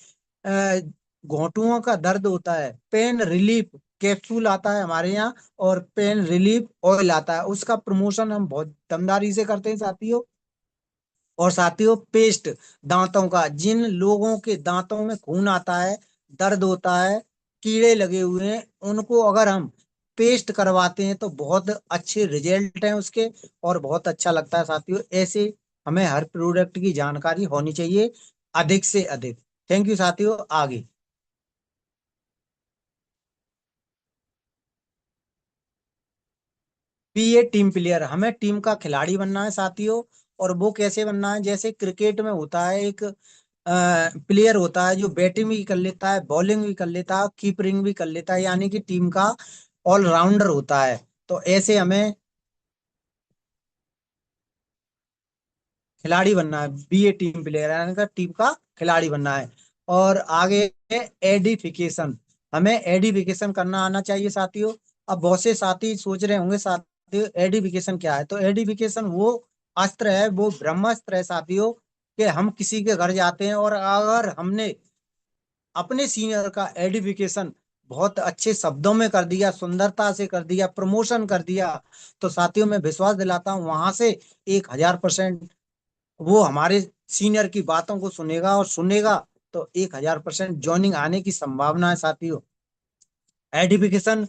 घोंटुओं का दर्द होता है, पेन रिलीफ कैप्सूल आता है हमारे यहाँ, और पेन रिलीफ ऑयल आता है, उसका प्रमोशन हम बहुत दमदारी से करते हैं साथियों। और साथियों पेस्ट दांतों का, जिन लोगों के दांतों में खून आता है, दर्द होता है, कीड़े लगे हुए हैं, उनको अगर हम पेस्ट करवाते हैं तो बहुत अच्छे रिजल्ट हैं उसके, और बहुत अच्छा लगता है साथियों। ऐसे हमें हर प्रोडक्ट की जानकारी होनी चाहिए अधिक से अधिक। थैंक यू साथियों। आगे भी ये टीम प्लेयर, हमें टीम का खिलाड़ी बनना है साथियों। और वो कैसे बनना है, जैसे क्रिकेट में होता है एक प्लेयर होता है जो बैटिंग भी कर लेता है, बॉलिंग भी कर लेता है, कीपरिंग भी कर लेता है, यानी कि टीम का ऑलराउंडर होता है। तो ऐसे हमें खिलाड़ी बनना है, बी ए टीम प्लेयर यानी कि टीम का खिलाड़ी बनना है। और आगे है एडिफिकेशन, हमें एडिफिकेशन करना आना चाहिए साथियों। अब बहुत से साथी सोच रहे होंगे साथियों एडिफिकेशन क्या है, तो एडिफिकेशन वो अस्त्र है, वो ब्रह्मास्त्र है साथियों, कि हम किसी के घर जाते हैं और अगर हमने अपने सीनियर का एडिफिकेशन बहुत अच्छे शब्दों में कर दिया, सुंदरता से कर दिया, प्रमोशन कर दिया, तो साथियों मैं विश्वास दिलाता हूँ वहां से 1000% वो हमारे सीनियर की बातों को सुनेगा, और सुनेगा तो 1000% ज्वाइनिंग आने की संभावना है साथियों। एडिफिकेशन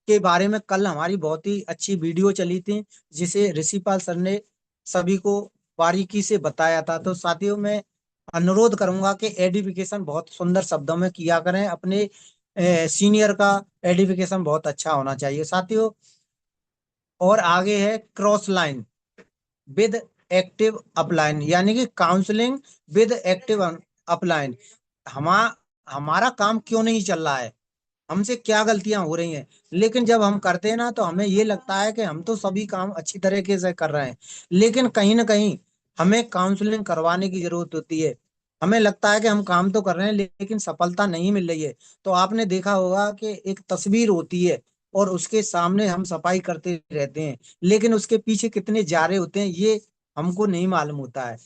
के बारे में कल हमारी बहुत ही अच्छी वीडियो चली थी, जिसे ऋषिपाल सर ने सभी को बारीकी से बताया था। तो साथियों, मैं अनुरोध करूंगा कि एडिफिकेशन बहुत सुंदर शब्दों में किया करें। अपने सीनियर का एडिफिकेशन बहुत अच्छा होना चाहिए साथियों। और आगे है cross line with active upline, यानी कि काउंसलिंग विद एक्टिव अपलाइन। हमा हमारा काम क्यों नहीं चल रहा है, हमसे क्या गलतियां हो रही हैं, लेकिन जब हम करते हैं ना तो हमें ये लगता है कि हम तो सभी काम अच्छी तरीके से कर रहे हैं, लेकिन कहीं ना कहीं हमें काउंसलिंग करवाने की जरूरत होती है। हमें लगता है कि हम काम तो कर रहे हैं लेकिन सफलता नहीं मिल रही है। तो आपने देखा होगा कि एक तस्वीर होती है और उसके सामने हम सफाई करते रहते हैं, लेकिन उसके पीछे कितने जारे होते हैं ये हमको नहीं मालूम होता है।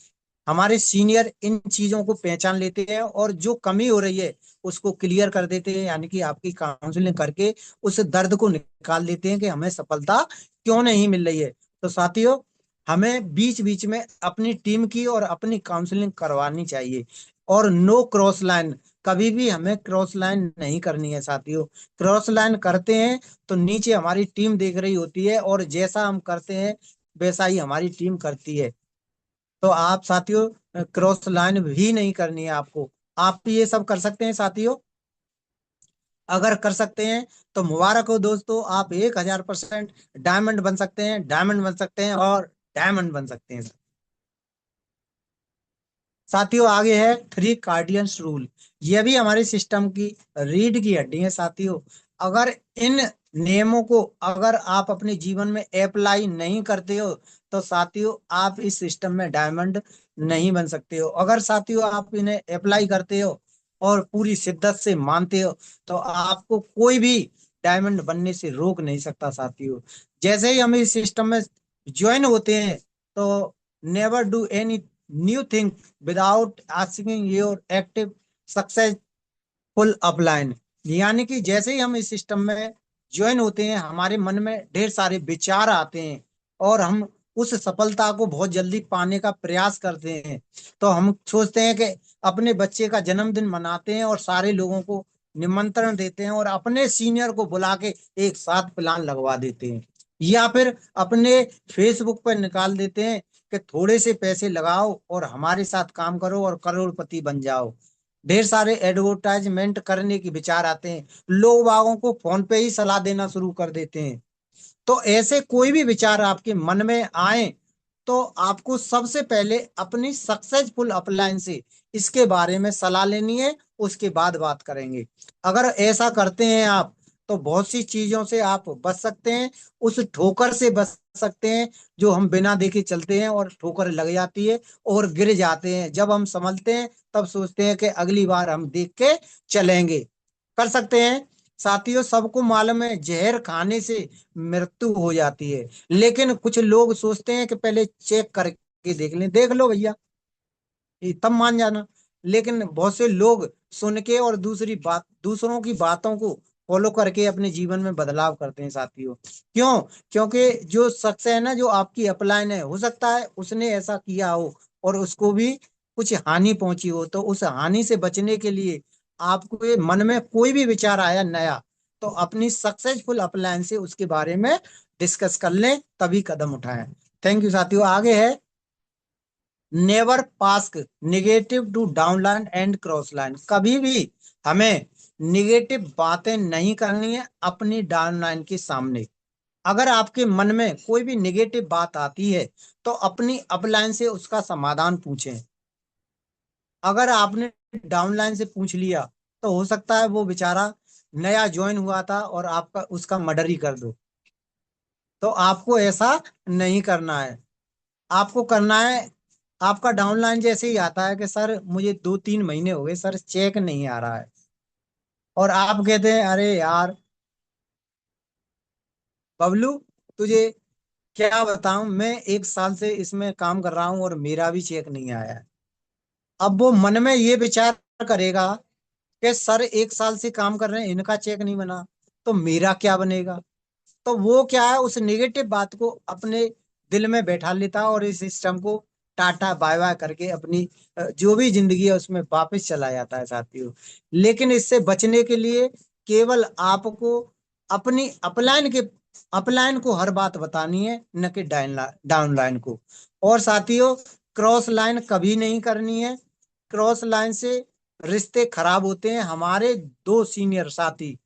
हमारे सीनियर इन चीजों को पहचान लेते हैं और जो कमी हो रही है उसको क्लियर कर देते हैं, यानी कि आपकी काउंसलिंग करके उस दर्द को निकाल देते हैं कि हमें सफलता क्यों नहीं मिल रही है। तो साथियों, हमें बीच बीच में अपनी टीम की और अपनी काउंसलिंग करवानी चाहिए। और नो क्रॉस लाइन, कभी भी हमें क्रॉस लाइन नहीं करनी है साथियों। क्रॉस लाइन करते हैं तो नीचे हमारी टीम देख रही होती है और जैसा हम करते हैं वैसा ही हमारी टीम करती है। तो आप साथियों क्रॉस लाइन भी नहीं करनी है आपको। आप भी ये सब कर सकते हैं साथियों। अगर कर सकते हैं तो मुबारक हो दोस्तों, आप 1000% डायमंड बन सकते हैं, डायमंड बन सकते हैं और डायमंड बन सकते हैं। साथियों आगे है थ्री कार्डियंस रूल। यह भी हमारे सिस्टम की रीढ़ की हड्डी है साथियों। अगर इन नियमों को अगर आप अपने जीवन में अप्लाई नहीं करते हो तो साथियों आप इस सिस्टम में डायमंड नहीं बन सकते हो। अगर साथियों आप इन्हें अप्लाई करते हो और पूरी शिद्दत से मानते हो तो आपको कोई भी डायमंड बनने से रोक नहीं सकता साथियों। जैसे ही हम इस सिस्टम में ज्वाइन होते हैं तो never do any new thing without asking your active successful upline. यानी कि जैसे ही हम इस सिस्टम में ज्वाइन होते हैं हमारे मन में ढेर सारे विचार आते हैं और हम उस सफलता को बहुत जल्दी पाने का प्रयास करते हैं। तो हम सोचते हैं कि अपने बच्चे का जन्मदिन मनाते हैं और सारे लोगों को निमंत्रण देते हैं और अपने सीनियर को बुला के एक साथ प्लान लगवा देते हैं, या फिर अपने फेसबुक पर निकाल देते हैं कि थोड़े से पैसे लगाओ और हमारे साथ काम करो और करोड़पति बन जाओ। ढेर सारे एडवर्टाइजमेंट करने के विचार आते हैं, लोग बागों को फोन पे ही सलाह देना शुरू कर देते हैं। तो ऐसे कोई भी विचार आपके मन में आए तो आपको सबसे पहले अपनी सक्सेसफुल अपलाइन से इसके बारे में सलाह लेनी है, उसके बाद बात करेंगे। अगर ऐसा करते हैं आप तो बहुत सी चीजों से आप बच सकते हैं, उस ठोकर से बच सकते हैं जो हम बिना देखे चलते हैं और ठोकर लग जाती है और गिर जाते हैं। जब हम संभलते हैं तब सोचते हैं कि अगली बार हम देख के चलेंगे। कर सकते हैं साथियों। सबको मालूम है जहर खाने से मृत्यु हो जाती है, लेकिन कुछ लोग सोचते हैं कि पहले चेक करके देख लें। देख लो भैया, ये तब मान जाना। लेकिन बहुत से लोग सुन के और दूसरों की बातों को फॉलो करके अपने जीवन में बदलाव करते हैं साथियों। क्यों? क्योंकि जो शख्स है ना, जो आपकी अपलाइन है, हो सकता है उसने ऐसा किया हो और उसको भी कुछ हानि पहुंची हो। तो उस हानि से बचने के लिए आपको ये मन में कोई भी विचार आया नया तो अपनी सक्सेसफुल अपलाइन से उसके बारे में डिस्कस कर लें, तभी कदम उठाएं। थैंक यू साथियों। आगे है never pass negative to downline and cross line. कभी भी हमें निगेटिव बातें नहीं करनी है अपनी डाउनलाइन के सामने। अगर आपके मन में कोई भी निगेटिव बात आती है तो अपनी अपलाइन से उसका समाधान पूछें। अगर आपने डाउनलाइन से पूछ लिया तो हो सकता है वो बेचारा नया ज्वाइन हुआ था और आपका उसका मर्डर ही कर दो। तो आपको ऐसा नहीं करना है। आपको करना है, आपका डाउनलाइन जैसे ही आता है कि सर मुझे 2-3 महीने हो गए सर चेक नहीं आ रहा है, और आप कहते हैं अरे यार बबलू, तुझे क्या बताऊं, मैं 1 साल से इसमें काम कर रहा हूं और मेरा भी चेक नहीं आया है। अब वो मन में ये विचार करेगा कि सर 1 साल से काम कर रहे हैं, इनका चेक नहीं बना तो मेरा क्या बनेगा। तो वो क्या है, उस नेगेटिव बात को अपने दिल में बैठा लेता है और इस सिस्टम को टाटा बाय बाय करके अपनी जो भी जिंदगी है उसमें वापस चला जाता है साथियों। लेकिन इससे बचने के लिए केवल आपको अपनी अपलाइन को हर बात बतानी है, न कि डाउन लाइन को। और साथियों, क्रॉस लाइन कभी नहीं करनी है। क्रॉस लाइन से रिश्ते खराब होते हैं। हमारे दो सीनियर साथी,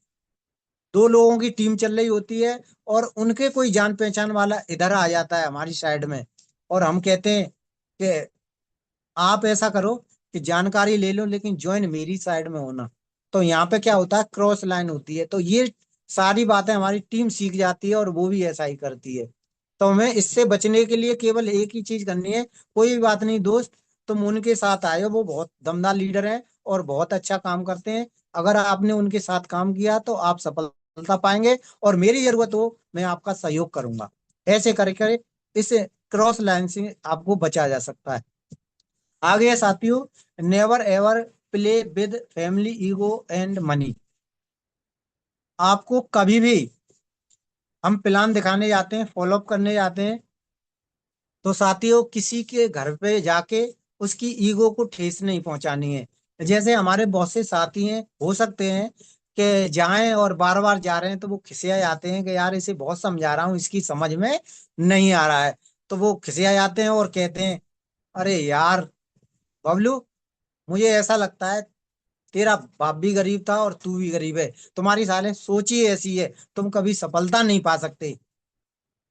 दो लोगों की टीम चल रही होती है, और उनके कोई जान पहचान वाला इधर आ जाता है हमारी साइड में, और हम कहते हैं कि आप ऐसा करो कि जानकारी ले लो, लेकिन ज्वाइन मेरी साइड में होना। तो यहाँ पे क्या होता है, क्रॉस लाइन होती है। तो ये सारी बातें हमारी टीम सीख जाती है, और वो भी ऐसा ही करती है। तो हमें इससे बचने के लिए केवल एक ही चीज करनी है। कोई भी बात नहीं दोस्त, तुम उनके साथ आए हो, वो बहुत दमदार लीडर हैं और बहुत अच्छा काम करते हैं। अगर आपने उनके साथ काम किया तो आप सफलता पाएंगे, और मेरी जरूरत हो मैं आपका सहयोग करूंगा। ऐसे करके इस क्रॉस लाइन से आपको बचा जा सकता है। आगे है साथियों, never ever play with family ego and money. आपको कभी भी, हम प्लान दिखाने जाते हैं, फॉलो अप करने जाते हैं, तो साथियों किसी के घर पे जाके उसकी ईगो को ठेस नहीं पहुंचानी है। जैसे हमारे बहुत से साथी हैं, हो सकते हैं कि जाएं और बार बार जा रहे हैं, तो वो खिसिया जाते हैं कि यार इसे बहुत समझा रहा हूँ, इसकी समझ में नहीं आ रहा है। तो वो खिसिया जाते हैं और कहते हैं, अरे यार बबलू, मुझे ऐसा लगता है तेरा बाप भी गरीब था और तू भी गरीब है, तुम्हारी साले सोच ही ऐसी है, तुम कभी सफलता नहीं पा सकते।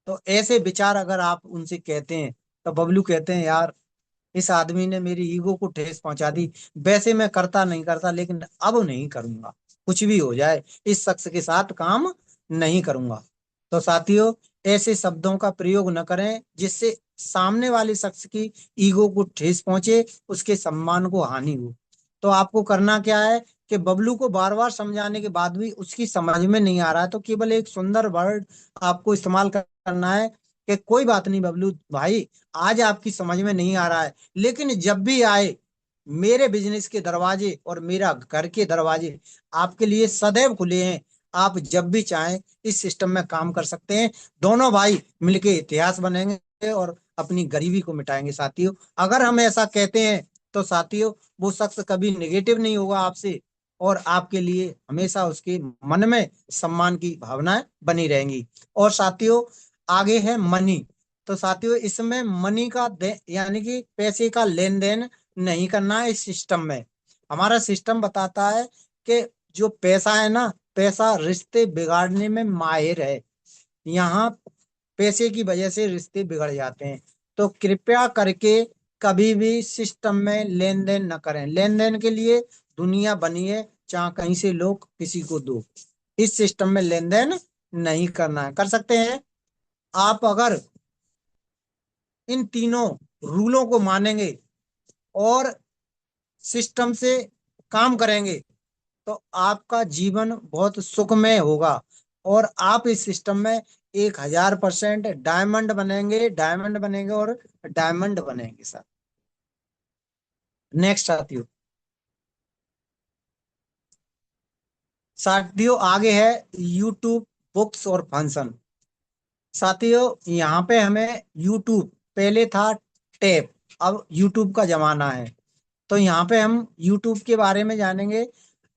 तो ऐसे विचार अगर आप उनसे कहते हैं, तो बबलू कहते हैं, यार इस आदमी ने मेरी ईगो को ठेस पहुंचा दी। वैसे मैं करता नहीं करता, लेकिन अब नहीं करूंगा, कुछ भी हो जाए इस शख्स के साथ काम नहीं करूंगा। तो साथियों, ऐसे शब्दों का प्रयोग न करें जिससे सामने वाले शख्स की ईगो को ठेस पहुंचे, उसके सम्मान को हानि हो। तो आपको करना क्या है कि बबलू को बार बार समझाने के बाद भी उसकी समझ में नहीं आ रहा है, तो केवल एक सुंदर वर्ड आपको इस्तेमाल करना है कि कोई बात नहीं बबलू भाई, आज आपकी समझ में नहीं आ रहा है, लेकिन जब भी आए, मेरे बिजनेस के दरवाजे और मेरा घर के दरवाजे आपके लिए सदैव खुले हैं। आप जब भी चाहें इस सिस्टम में काम कर सकते हैं। दोनों भाई मिलके इतिहास बनेंगे और अपनी गरीबी को मिटाएंगे साथियों। अगर हम ऐसा कहते हैं, तो साथियों वो शख्स कभी निगेटिव नहीं होगा आपसे, और आपके लिए हमेशा उसके मन में सम्मान की भावनाएं बनी रहेंगी। और साथियों, आगे है मनी। तो साथियों इसमें मनी का यानी कि पैसे का लेन देन नहीं करना है। इस सिस्टम में हमारा सिस्टम बताता है कि जो पैसा है ना, पैसा रिश्ते बिगाड़ने में माहिर है। यहाँ पैसे की वजह से रिश्ते बिगड़ जाते हैं। तो कृपया करके कभी भी सिस्टम में लेन देन न करें। लेन देन के लिए दुनिया बनी है, चाहे कहीं से लोग किसी को दो। इस सिस्टम में लेन देन नहीं करना है। कर सकते हैं आप अगर इन तीनों रूलों को मानेंगे और सिस्टम से काम करेंगे, तो आपका जीवन बहुत सुखमय होगा, और आप इस सिस्टम में 1000% डायमंड बनेंगे, डायमंड बनेंगे और डायमंड बनेंगे सर। नेक्स्ट साथियों, साथियों आगे है यूट्यूब, बुक्स और फंक्शन। साथियों यहाँ पे हमें यूट्यूब, पहले था टैब, अब यूट्यूब का जमाना है। तो यहाँ पे हम यूट्यूब के बारे में जानेंगे।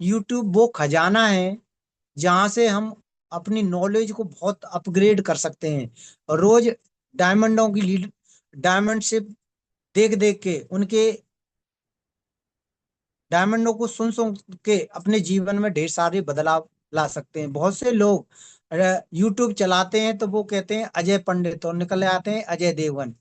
यूट्यूब वो खजाना है जहाँ से हम अपनी नॉलेज को बहुत अपग्रेड कर सकते हैं। रोज डायमंडों की लीड डायमंडशिप देख देख के, उनके डायमंडों को सुन सुन के अपने जीवन में ढेर सारे बदलाव ला सकते हैं। बहुत से लोग यूट्यूब चलाते हैं तो वो कहते हैं अजय पंडित, और निकल आते हैं अजय देवगन।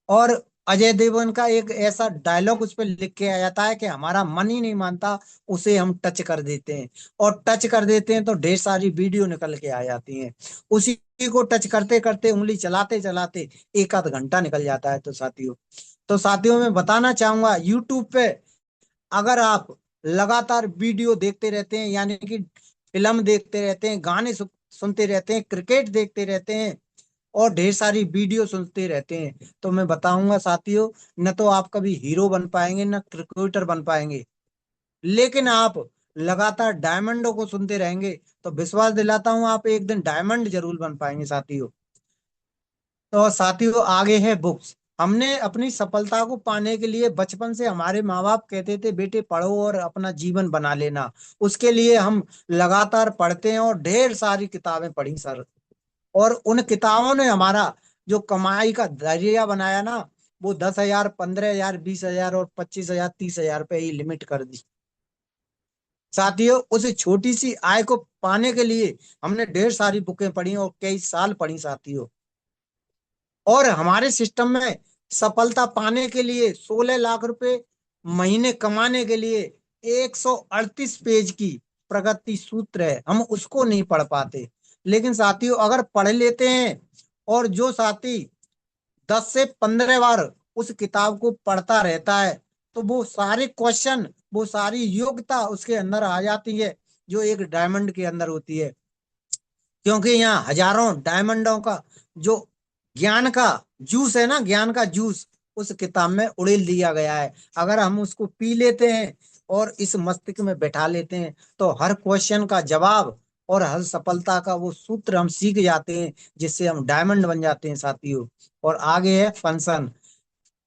और अजय देवगन का एक ऐसा डायलॉग उस पर लिख के आ जाता है कि हमारा मन ही नहीं मानता, उसे हम टच कर देते हैं। और टच कर देते हैं तो ढेर सारी वीडियो निकल के आ जाती हैं। उसी को टच करते करते, उंगली चलाते चलाते एक आध घंटा निकल जाता है। तो साथियों मैं बताना चाहूंगा, यूट्यूब पे अगर आप लगातार वीडियो देखते रहते हैं, यानी कि फिल्म देखते रहते हैं, गाने सुनते रहते हैं, क्रिकेट देखते रहते हैं, और ढेर सारी वीडियो सुनते रहते हैं, तो मैं बताऊंगा साथियों, न तो आप कभी हीरो बन पाएंगे न क्रिकेटर बन पाएंगे। लेकिन आप लगातार डायमंडों को सुनते रहेंगे, तो विश्वास दिलाता हूं आप एक दिन डायमंड जरूर बन पाएंगे साथियों। तो साथियों आगे है बुक्स। हमने अपनी सफलता को पाने के लिए बचपन से हमारे माँ बाप कहते थे बेटे पढ़ो और अपना जीवन बना लेना। उसके लिए हम लगातार पढ़ते हैं और ढेर सारी किताबें पढ़ी सर। और उन किताबों ने हमारा जो कमाई का जरिया बनाया ना, वो 10,000, 15,000, 20,000 और 25,000, 30,000 पे ही लिमिट कर दी। साथियों, उस छोटी सी आय को पाने के लिए हमने ढेर सारी बुकें पढ़ी और कई साल पढ़ी साथियों। और हमारे सिस्टम में सफलता पाने के लिए 16 लाख रुपए महीने कमाने के लिए 138 पेज की प्रगति सूत्र है, हम उसको नहीं पढ़ पाते। लेकिन साथियों, अगर पढ़ लेते हैं और जो साथी 10 से 15 बार उस किताब को पढ़ता रहता है, तो वो सारे क्वेश्चन, वो सारी योग्यता उसके अंदर आ जाती है जो एक डायमंड के अंदर होती है। क्योंकि यहाँ हजारों डायमंडों का जो ज्ञान का जूस है ना, ज्ञान का जूस उस किताब में उड़ेल दिया गया है। अगर हम उसको पी लेते हैं और इस मस्तिष्क में बैठा लेते हैं, तो हर क्वेश्चन का जवाब और हर सफलता का वो सूत्र हम सीख जाते हैं, जिससे हम डायमंड बन जाते हैं साथियों। और आगे है फंक्शन।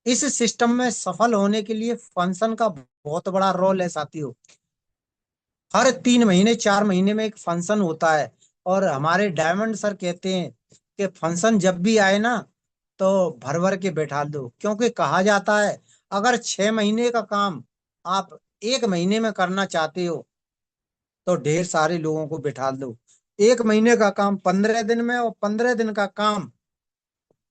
इस सिस्टम में सफल होने के लिए फंक्शन का बहुत बड़ा रोल है साथियों। हर 3 महीने 4 महीने में एक फंक्शन होता है। और हमारे डायमंड सर कहते हैं कि फंक्शन जब भी आए ना, तो भर भर के बैठा दो। क्योंकि कहा जाता है अगर 6 महीने का काम आप 1 महीने में करना चाहते हो, तो ढेर सारे लोगों को बैठा दो। 1 महीने का काम 15 दिन में, और 15 दिन का काम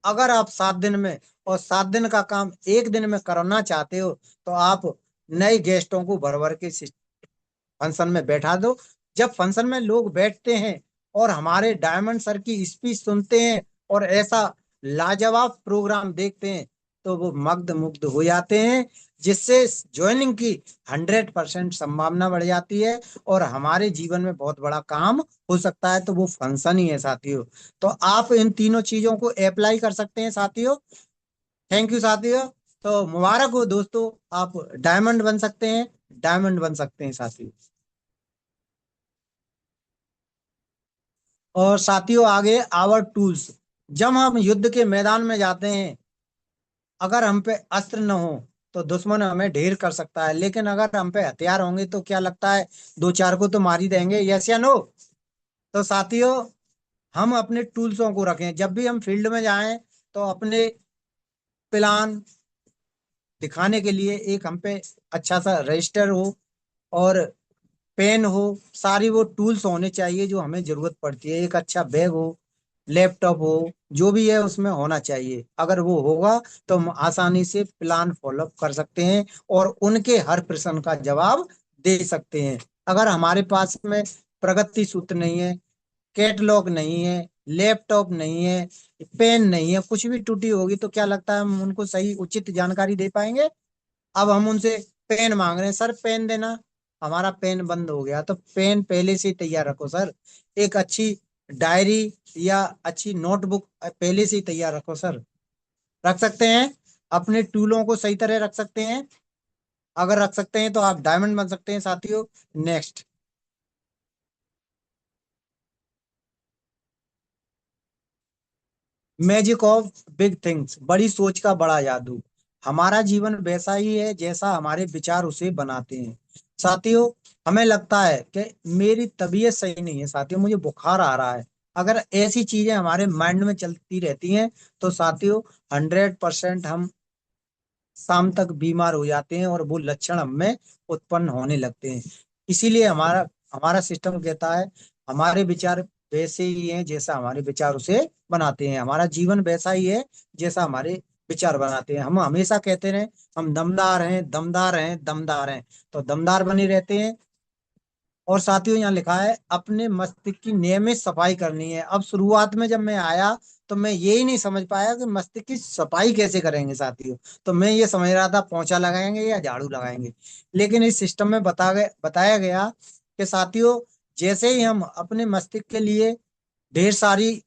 अगर आप 7 दिन में, और 7 दिन का काम 1 दिन में करना चाहते हो, तो आप नए गेस्टों को भर भर के फंक्शन में बैठा दो। जब फंक्शन में लोग बैठते हैं और हमारे डायमंड सर की स्पीच सुनते हैं और ऐसा लाजवाब प्रोग्राम देखते हैं, तो वो मग्ध मुग्ध हो जाते हैं, जिससे ज्वाइनिंग की 100% संभावना बढ़ जाती है और हमारे जीवन में बहुत बड़ा काम हो सकता है। तो वो फंक्शन ही है साथियों। तो आप इन तीनों चीजों को अप्लाई कर सकते हैं साथियों। थैंक यू साथियों। तो मुबारक हो दोस्तों, आप डायमंड बन सकते हैं, डायमंड बन सकते हैं साथियों। और साथियों, आगे आवर टूल्स। जब हम युद्ध के मैदान में जाते हैं, अगर हम पे अस्त्र न हो तो दुश्मन हमें ढेर कर सकता है, लेकिन अगर हम पे हथियार होंगे तो क्या लगता है, दो चार को तो मार ही देंगे। यस या नो? तो साथियों, हम अपने टूल्सों को रखें। जब भी हम फील्ड में जाएं, तो अपने प्लान दिखाने के लिए एक हम पे अच्छा सा रजिस्टर हो और पेन हो, सारी वो टूल्स होने चाहिए जो हमें जरूरत पड़ती है। एक अच्छा बैग हो, लैपटॉप हो, जो भी है उसमें होना चाहिए। अगर वो होगा तो हम आसानी से प्लान फॉलो कर सकते हैं और उनके हर प्रश्न का जवाब दे सकते हैं। अगर हमारे पास में प्रगति सूत्र नहीं है, कैटलॉग नहीं है, लैपटॉप नहीं है, पेन नहीं है, कुछ भी टूटी होगी, तो क्या लगता है हम उनको सही उचित जानकारी दे पाएंगे? अब हम उनसे पेन मांग रहे हैं, सर पेन देना, हमारा पेन बंद हो गया। तो पेन पहले से ही तैयार रखो सर। एक अच्छी डायरी या अच्छी नोटबुक पहले से ही तैयार रखो सर। रख सकते हैं, अपने टूलों को सही तरह रख सकते हैं। अगर रख सकते हैं तो आप डायमंड बन सकते हैं साथियों। Next, magic of big things. बड़ी सोच का बड़ा जादू। हमारा जीवन वैसा ही है जैसा हमारे विचार उसे बनाते हैं साथियों। हमें लगता है कि मेरी तबीयत सही नहीं है साथियों, मुझे बुखार आ रहा है। अगर ऐसी चीजें हमारे माइंड में चलती रहती हैं, तो साथियों 100% हम शाम तक बीमार हो जाते हैं और वो लक्षण हमें उत्पन्न होने लगते हैं। इसीलिए हमारा हमारा सिस्टम कहता है हमारे विचार वैसे ही हैं जैसा हमारे विचार उसे बनाते हैं। हमारा जीवन वैसा ही है जैसा हमारे विचार बनाते हैं। हम हमेशा कहते रहे हम दमदार हैं, दमदार हैं, दमदार हैं, तो दमदार बने रहते हैं। और साथियों, यहाँ लिखा है अपने मस्तिष्क की नियमित सफाई करनी है। अब शुरुआत में जब मैं आया, तो मैं यही नहीं समझ पाया कि मस्तिष्क की सफाई कैसे करेंगे साथियों। तो मैं ये समझ रहा था पोंछा लगाएंगे या झाड़ू लगाएंगे। लेकिन इस सिस्टम में बताया गया कि साथियों, जैसे ही हम अपने मस्तिष्क के लिए ढेर सारी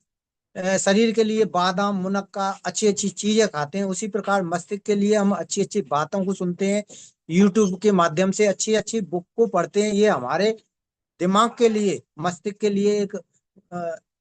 शरीर के लिए बादाम, मुनक्का, अच्छी अच्छी चीजें खाते हैं, उसी प्रकार मस्तिष्क के लिए हम अच्छी अच्छी बातों को सुनते हैं, यूट्यूब के माध्यम से अच्छी अच्छी बुक को पढ़ते हैं। ये हमारे दिमाग के लिए, मस्तिष्क के लिए एक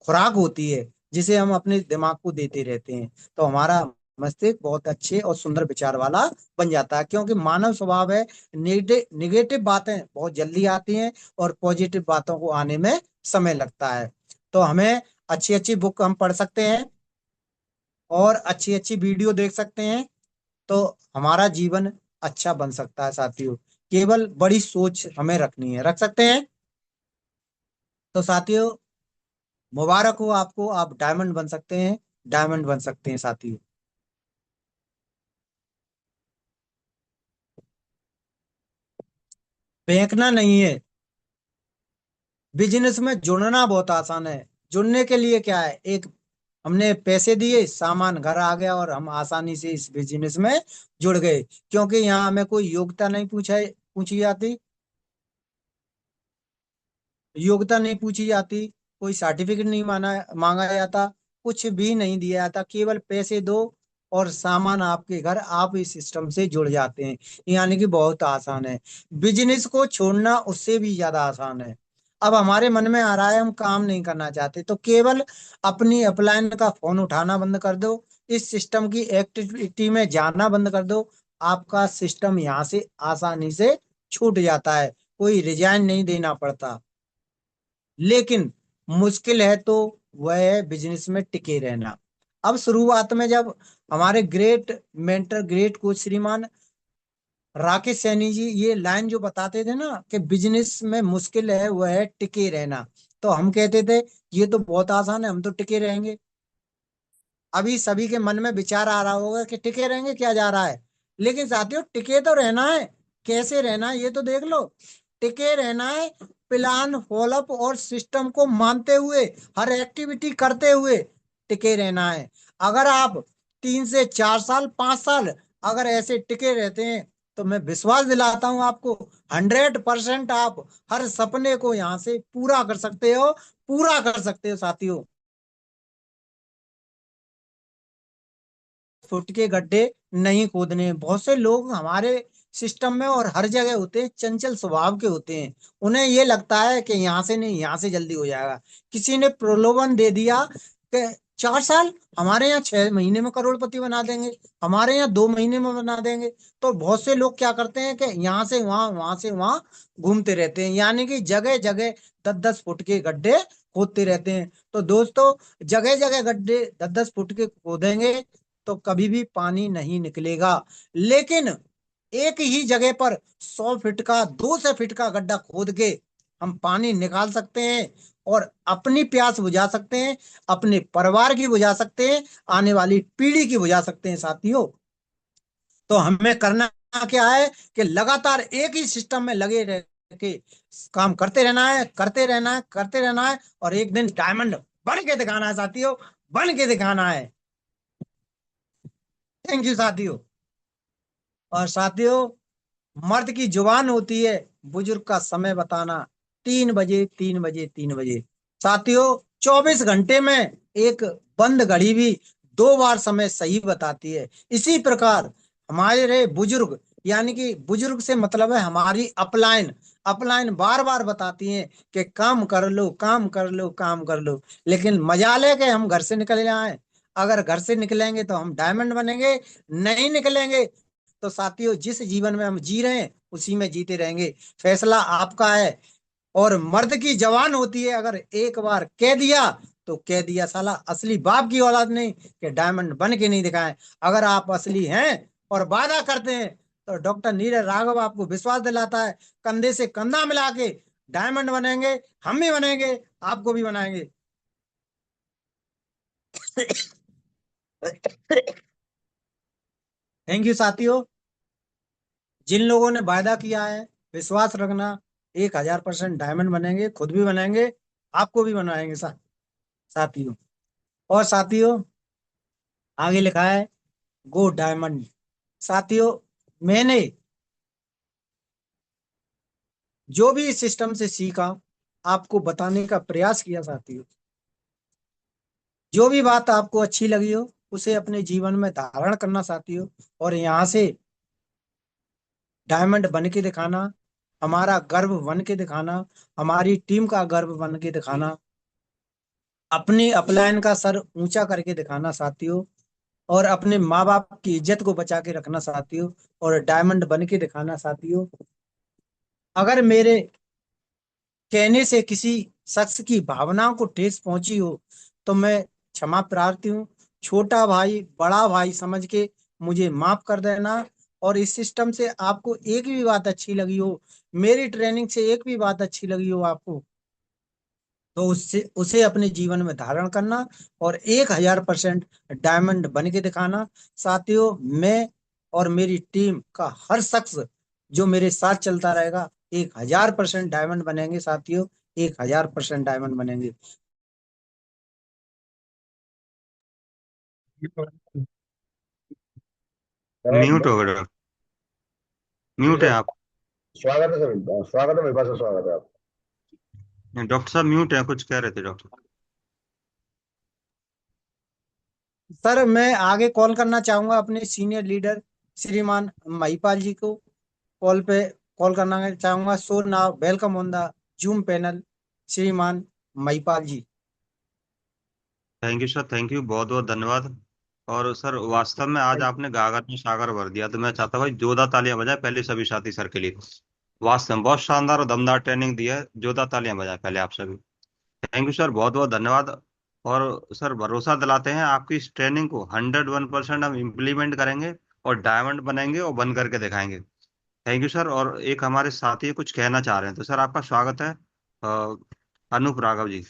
खुराक होती है, जिसे हम अपने दिमाग को देते रहते हैं। तो हमारा मस्तिष्क बहुत अच्छे और सुंदर विचार वाला बन जाता है, क्योंकि मानव स्वभाव है निगेटिव बातें बहुत जल्दी आती हैं और पॉजिटिव बातों को आने में समय लगता है। तो हमें अच्छी अच्छी बुक हम पढ़ सकते हैं और अच्छी अच्छी वीडियो देख सकते हैं, तो हमारा जीवन अच्छा बन सकता है साथियों। केवल बड़ी सोच हमें रखनी है, रख सकते हैं। तो साथियों, मुबारक हो आपको, आप डायमंड बन सकते हैं, डायमंड बन सकते हैं साथियों। फेंकना नहीं है, बिजनेस में जुड़ना बहुत आसान है। जुड़ने के लिए क्या है, एक हमने पैसे दिए, सामान घर आ गया और हम आसानी से इस बिजनेस में जुड़ गए, क्योंकि यहाँ हमें कोई योग्यता नहीं पूछी जाती, योग्यता नहीं पूछी जाती, कोई सर्टिफिकेट नहीं मांगा जाता, कुछ भी नहीं दिया जाता, केवल पैसे दो और सामान आपके घर, आप इस सिस्टम से जुड़ जाते हैं। यानी कि बहुत आसान है। बिजनेस को छोड़ना उससे भी ज्यादा आसान है। अब हमारे मन में आ रहा है हम काम नहीं करना चाहते, तो केवल अपनी अपलाइन का फोन उठाना बंद कर दो, इस सिस्टम की एक्टिविटी में जाना बंद कर दो, आपका सिस्टम यहाँ से आसानी से छूट जाता है, कोई रिजाइन नहीं देना पड़ता। लेकिन मुश्किल है तो वह है बिजनेस में टिके रहना। अब शुरुआत में जब हमारे ग्रेट मेंटर, ग्रेट कोच श्रीमान राकेश सैनी जी ये लाइन जो बताते थे ना कि बिजनेस में मुश्किल है वह है टिके रहना, तो हम कहते थे ये तो बहुत आसान है, हम तो टिके रहेंगे। अभी सभी के मन में विचार आ रहा होगा कि टिके रहेंगे क्या जा रहा है, लेकिन साथियों टिके तो रहना है। कैसे रहना है ये तो देख लो। टिके रहना है प्लान फॉलोअप और सिस्टम को मानते हुए, हर एक्टिविटी करते हुए टिके रहना है। अगर आप 3 से 4 साल 5 साल अगर ऐसे टिके रहते हैं, तो मैं विश्वास दिलाता हूं आपको, 100% आप हर सपने को यहाँ से पूरा कर सकते हो, पूरा कर सकते हो साथियों। फुट के गड्ढे नहीं खोदने हैं। बहुत से लोग हमारे सिस्टम में और हर जगह होते हैं, चंचल स्वभाव के होते हैं। उन्हें ये लगता है कि यहाँ से नहीं, यहाँ से जल्दी हो जाएगा। किसी ने प्रलोभन दे दिया कि 4 साल, हमारे यहाँ 6 महीने में करोड़पति बना देंगे, हमारे यहाँ 2 महीने में बना देंगे। तो बहुत से लोग क्या करते हैं कि यहाँ से वहां, वहां से वहां घूमते रहते हैं, यानी कि जगह जगह 10-10 फुट के गड्ढे खोदते रहते हैं। तो दोस्तों, जगह जगह गड्ढे 10-10 फुट के खोदेंगे तो कभी भी पानी नहीं निकलेगा। लेकिन एक ही जगह पर 100 फीट का, 200 फीट का गड्ढा खोद के हम पानी निकाल सकते हैं और अपनी प्यास बुझा सकते हैं, अपने परिवार की बुझा सकते हैं, आने वाली पीढ़ी की बुझा सकते हैं साथियों। तो हमें करना क्या है कि लगातार एक ही सिस्टम में लगे रह के काम करते रहना है, करते रहना है, करते रहना है, और एक दिन डायमंड बन के दिखाना है साथियों, बन के दिखाना है। थैंक यू साथियों। और साथियों, मर्द की जुबान होती है बुजुर्ग का समय बताना, 3 बजे, 3 बजे, 3 बजे। साथियों, 24 घंटे में एक बंद घड़ी भी 2 बार समय सही बताती है। इसी प्रकार हमारे बुजुर्ग, यानी कि बुजुर्ग से मतलब है हमारी अपलाइन, अपलाइन बार बार बताती हैं कि काम कर लो, काम कर लो, काम कर लो। लेकिन मजाल है कि हम घर से निकल जाएं। अगर घर से निकलेंगे तो हम डायमंड बनेंगे, नहीं निकलेंगे तो साथियों जिस जीवन में हम जी रहे हैं उसी में जीते रहेंगे। फैसला आपका है। और मर्द की जवान होती है, अगर एक बार कह दिया तो कह दिया साला, असली बाप की औलाद नहीं कि डायमंड बन के नहीं दिखाएं। अगर आप असली हैं और वादा करते हैं, तो डॉक्टर नीरज राघव आपको विश्वास दिलाता है, कंधे से कंधा मिला के डायमंड बनेंगे, हम भी बनेंगे, आपको भी बनाएंगे। थैंक यू साथियों। जिन लोगों ने वायदा किया है, विश्वास रखना, 1000% डायमंड बनेंगे, खुद भी बनेंगे, आपको भी बनाएंगे साथियों। और साथियों, आगे लिखा है गो डायमंड। साथियों, मैंने जो भी इस सिस्टम से सीखा आपको बताने का प्रयास किया साथियों। जो भी बात आपको अच्छी लगी हो उसे अपने जीवन में धारण करना साथियों, और यहाँ से डायमंड बन के दिखाना, हमारा गर्व बन के दिखाना, हमारी टीम का गर्व बन के दिखाना, अपनी अपलाइन का सर ऊंचा करके दिखाना साथियों। और अपने माँ बाप की इज्जत को बचा के रखना साथियों, और डायमंड बन के दिखाना साथियों। अगर मेरे कहने से किसी शख्स की भावनाओं को ठेस पहुंची हो तो मैं क्षमा प्रार्थी हूँ। छोटा भाई बड़ा भाई समझ के मुझे माफ कर देना। और इस सिस्टम से आपको एक भी बात अच्छी लगी हो, मेरी ट्रेनिंग से एक भी बात अच्छी लगी हो आपको, तो उससे उसे अपने जीवन में धारण करना और 1000% डायमंड बन के दिखाना साथियों। मैं और मेरी टीम का हर शख्स जो मेरे साथ चलता रहेगा 1000% डायमंड बनेंगे साथियों, 1000% डायमंड बनेंगे। म्यूट हो गए डॉक्टर, जी म्यूट है सर, आप। स्वागत है सर, स्वागत है, मेरे पास स्वागत है आप। डॉक्टर साहब म्यूट है, कुछ कह रहे थे डॉक्टर। सर मैं आगे कॉल करना चाहूंगा अपने सीनियर लीडर श्रीमान महिपाल जी को, कॉल पे कॉल करना चाहूंगा। So now welcome on the zoom panel Shriman Mahipal ji. Thank you sir, thank you, बहुत बहुत धन्यवाद। और सर वास्तव में आज आपने गागर में सागर भर दिया, तो मैं चाहता हूँ भाई जोरदार तालियां बजाए पहले सभी साथी सर के लिए। वास्तव में बहुत शानदार और दमदार ट्रेनिंग दी है, जोरदार तालियां बजाए पहले आप सभी। थैंक यू सर, बहुत बहुत धन्यवाद। और सर भरोसा दिलाते हैं आपकी इस ट्रेनिंग को 101% हम इम्प्लीमेंट करेंगे और डायमंड बनेंगे और बन करके दिखाएंगे। Thank you sir. और एक हमारे साथी कुछ कहना चाह रहे हैं, तो सर आपका स्वागत है। अ, अनूप राघव जी।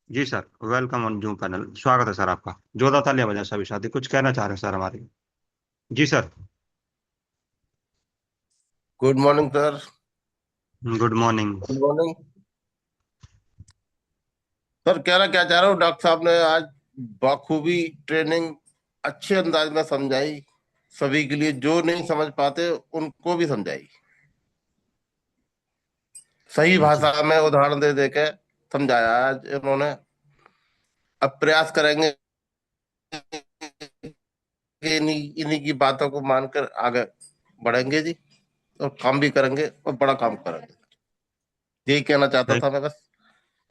जी sir, welcome on zoom panel, स्वागत है सर आपका। जोरदार तालियां बजाएं सभी साथी, कुछ कहना चाह रहे हैं सर हमारे। जी sir. Good morning sir. Good morning. Good morning sir. कहना क्या चाह रहा हूँ, डॉक्टर साहब ने आज बखूबी ट्रेनिंग अच्छे अंदाज में समझाई, सभी के लिए, जो नहीं समझ पाते उनको भी समझाई, सही जी भाषा में उदाहरण दे दे के समझाया आज इन्होंने। अब प्रयास करेंगे कि इन्हीं इन्हीं की बातों को मानकर आगे बढ़ेंगे जी, और काम भी करेंगे और बड़ा काम करेंगे। यही कहना चाहता थैंक था मैं बस।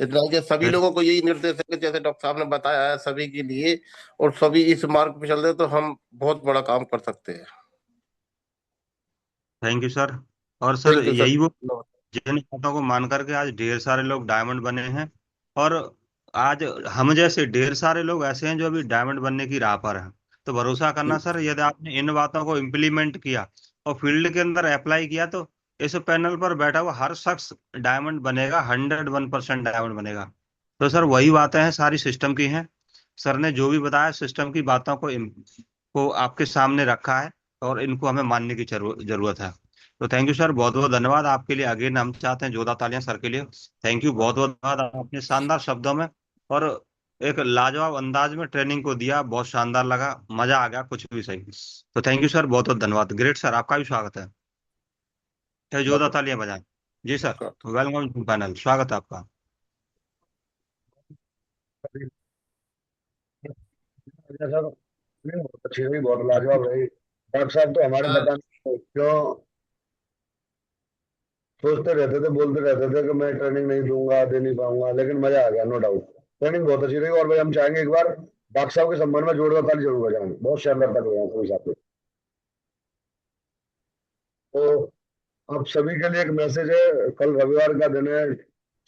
इतना ही कि सभी लोगों को यही निर्देश है कि जैसे डॉक्टर साहब ने बताया है सभी के लिए, और सभी इस मार्ग पे चल रहे तो हम बहुत बड़ा काम कर सकते हैं। Thank you sir. और सर थैंक यू सर। यही वो जिन बातों को मान करके आज ढेर सारे लोग डायमंड बने हैं। और आज हम जैसे ढेर सारे लोग ऐसे हैं जो अभी डायमंड बनने की राह पर हैं। तो भरोसा करना सर, यदि आपने इन बातों को इम्प्लीमेंट किया और फील्ड के अंदर अप्लाई किया, तो इस पैनल पर बैठा हुआ हर शख्स डायमंड बनेगा, 101% डायमंड बनेगा। तो सर वही बातें हैं, सारी सिस्टम की हैं। सर ने जो भी बताया सिस्टम की बातों को आपके सामने रखा है, और इनको हमें मानने की जरूरत है। तो थैंक यू सर, बहुत बहुत धन्यवाद आपके लिए। अगेन हम चाहते हैं जोरदार तालियां सर के लिए। थैंक यू, बहुत बहुत धन्यवाद। आपने शानदार शब्दों में और एक लाजवाब अंदाज में ट्रेनिंग को दिया, बहुत शानदार लगा, मजा आ गया, कुछ भी सही। तो थैंक यू सर, बहुत बहुत धन्यवाद। ग्रेट सर, आपका भी स्वागत है। चाहे जोरदार तालियां बजाएं। जी सर, वेलकम पैनल, स्वागत है आपका। जैसा नहीं, बहुत अच्छी रही, बहुत लाजवाब रही। डॉक्टर साहब तो हमारे बताने क्यों सोचते रहते थे, बोलते रहते थे कि मैं ट्रेनिंग नहीं दूंगा, दे नहीं पाऊंगा, लेकिन मजा आ गया, नो डाउट। ट्रेनिंग बहुत अच्छी रही, और भाई हम चाहेंगे एक बार डॉक्टर साहब के संबंध में जोरदार ताली जरूर बजाएं, बहुत शानदार ताली बजाएं सभी साथी। तो आप सभी के लिए एक मैसेज है, कल रविवार का दिन है,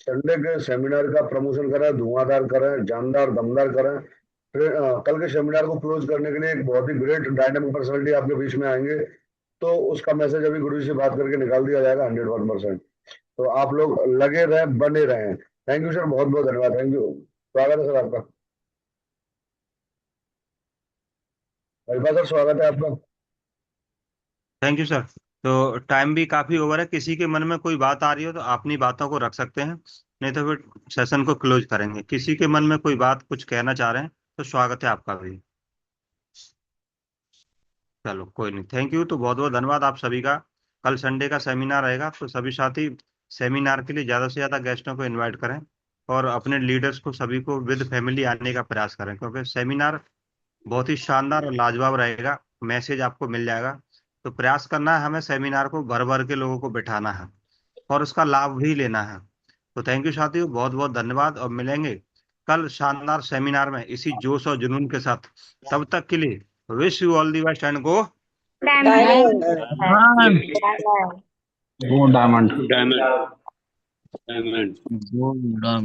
संडे के सेमिनार का प्रमोशन करें, धुआंधार करें, जानदार दमदार करें। फिर कल के सेमिनार को क्लोज करने के लिए एक बहुत ही ग्रेट डायनामिक पर्सनालिटी आपके बीच में आएंगे, तो उसका मैसेज अभी गुरु जी से बात करके निकाल दिया जाएगा 101%। तो आप लोग लगे रहें, बने रहें। थैंक यू सर, बहुत बहुत धन्यवाद, थैंक यू। स्वागत है सर आपका। हरिपा सर, स्वागत है आपका। Thank you sir. तो टाइम भी काफी ओवर है, किसी के मन में कोई बात आ रही हो तो अपनी बातों को रख सकते हैं, नहीं तो फिर सेशन को क्लोज करेंगे। किसी के मन में कोई बात कुछ कहना चाह रहे हैं तो स्वागत है आपका भी। चलो कोई नहीं, थैंक यू। तो बहुत बहुत धन्यवाद आप सभी का। कल संडे का सेमिनार रहेगा, तो सभी साथी सेमिनार के लिए ज्यादा से ज्यादा गेस्टों को इनवाइट करें, और अपने लीडर्स को सभी को विद फैमिली आने का प्रयास करें, क्योंकि सेमिनार बहुत ही शानदार और लाजवाब रहेगा। मैसेज आपको मिल जाएगा। तो प्रयास करना है हमें सेमिनार को भर भर के लोगों को बिठाना है और उसका लाभ भी लेना है। तो थैंक यू साथियों, बहुत बहुत धन्यवाद, और मिलेंगे कल शानदार सेमिनार में इसी जोश और जुनून के साथ। तब तक के लिए wish you all the best and go diamond Go diamond. Diamond. Diamond. Go diamond.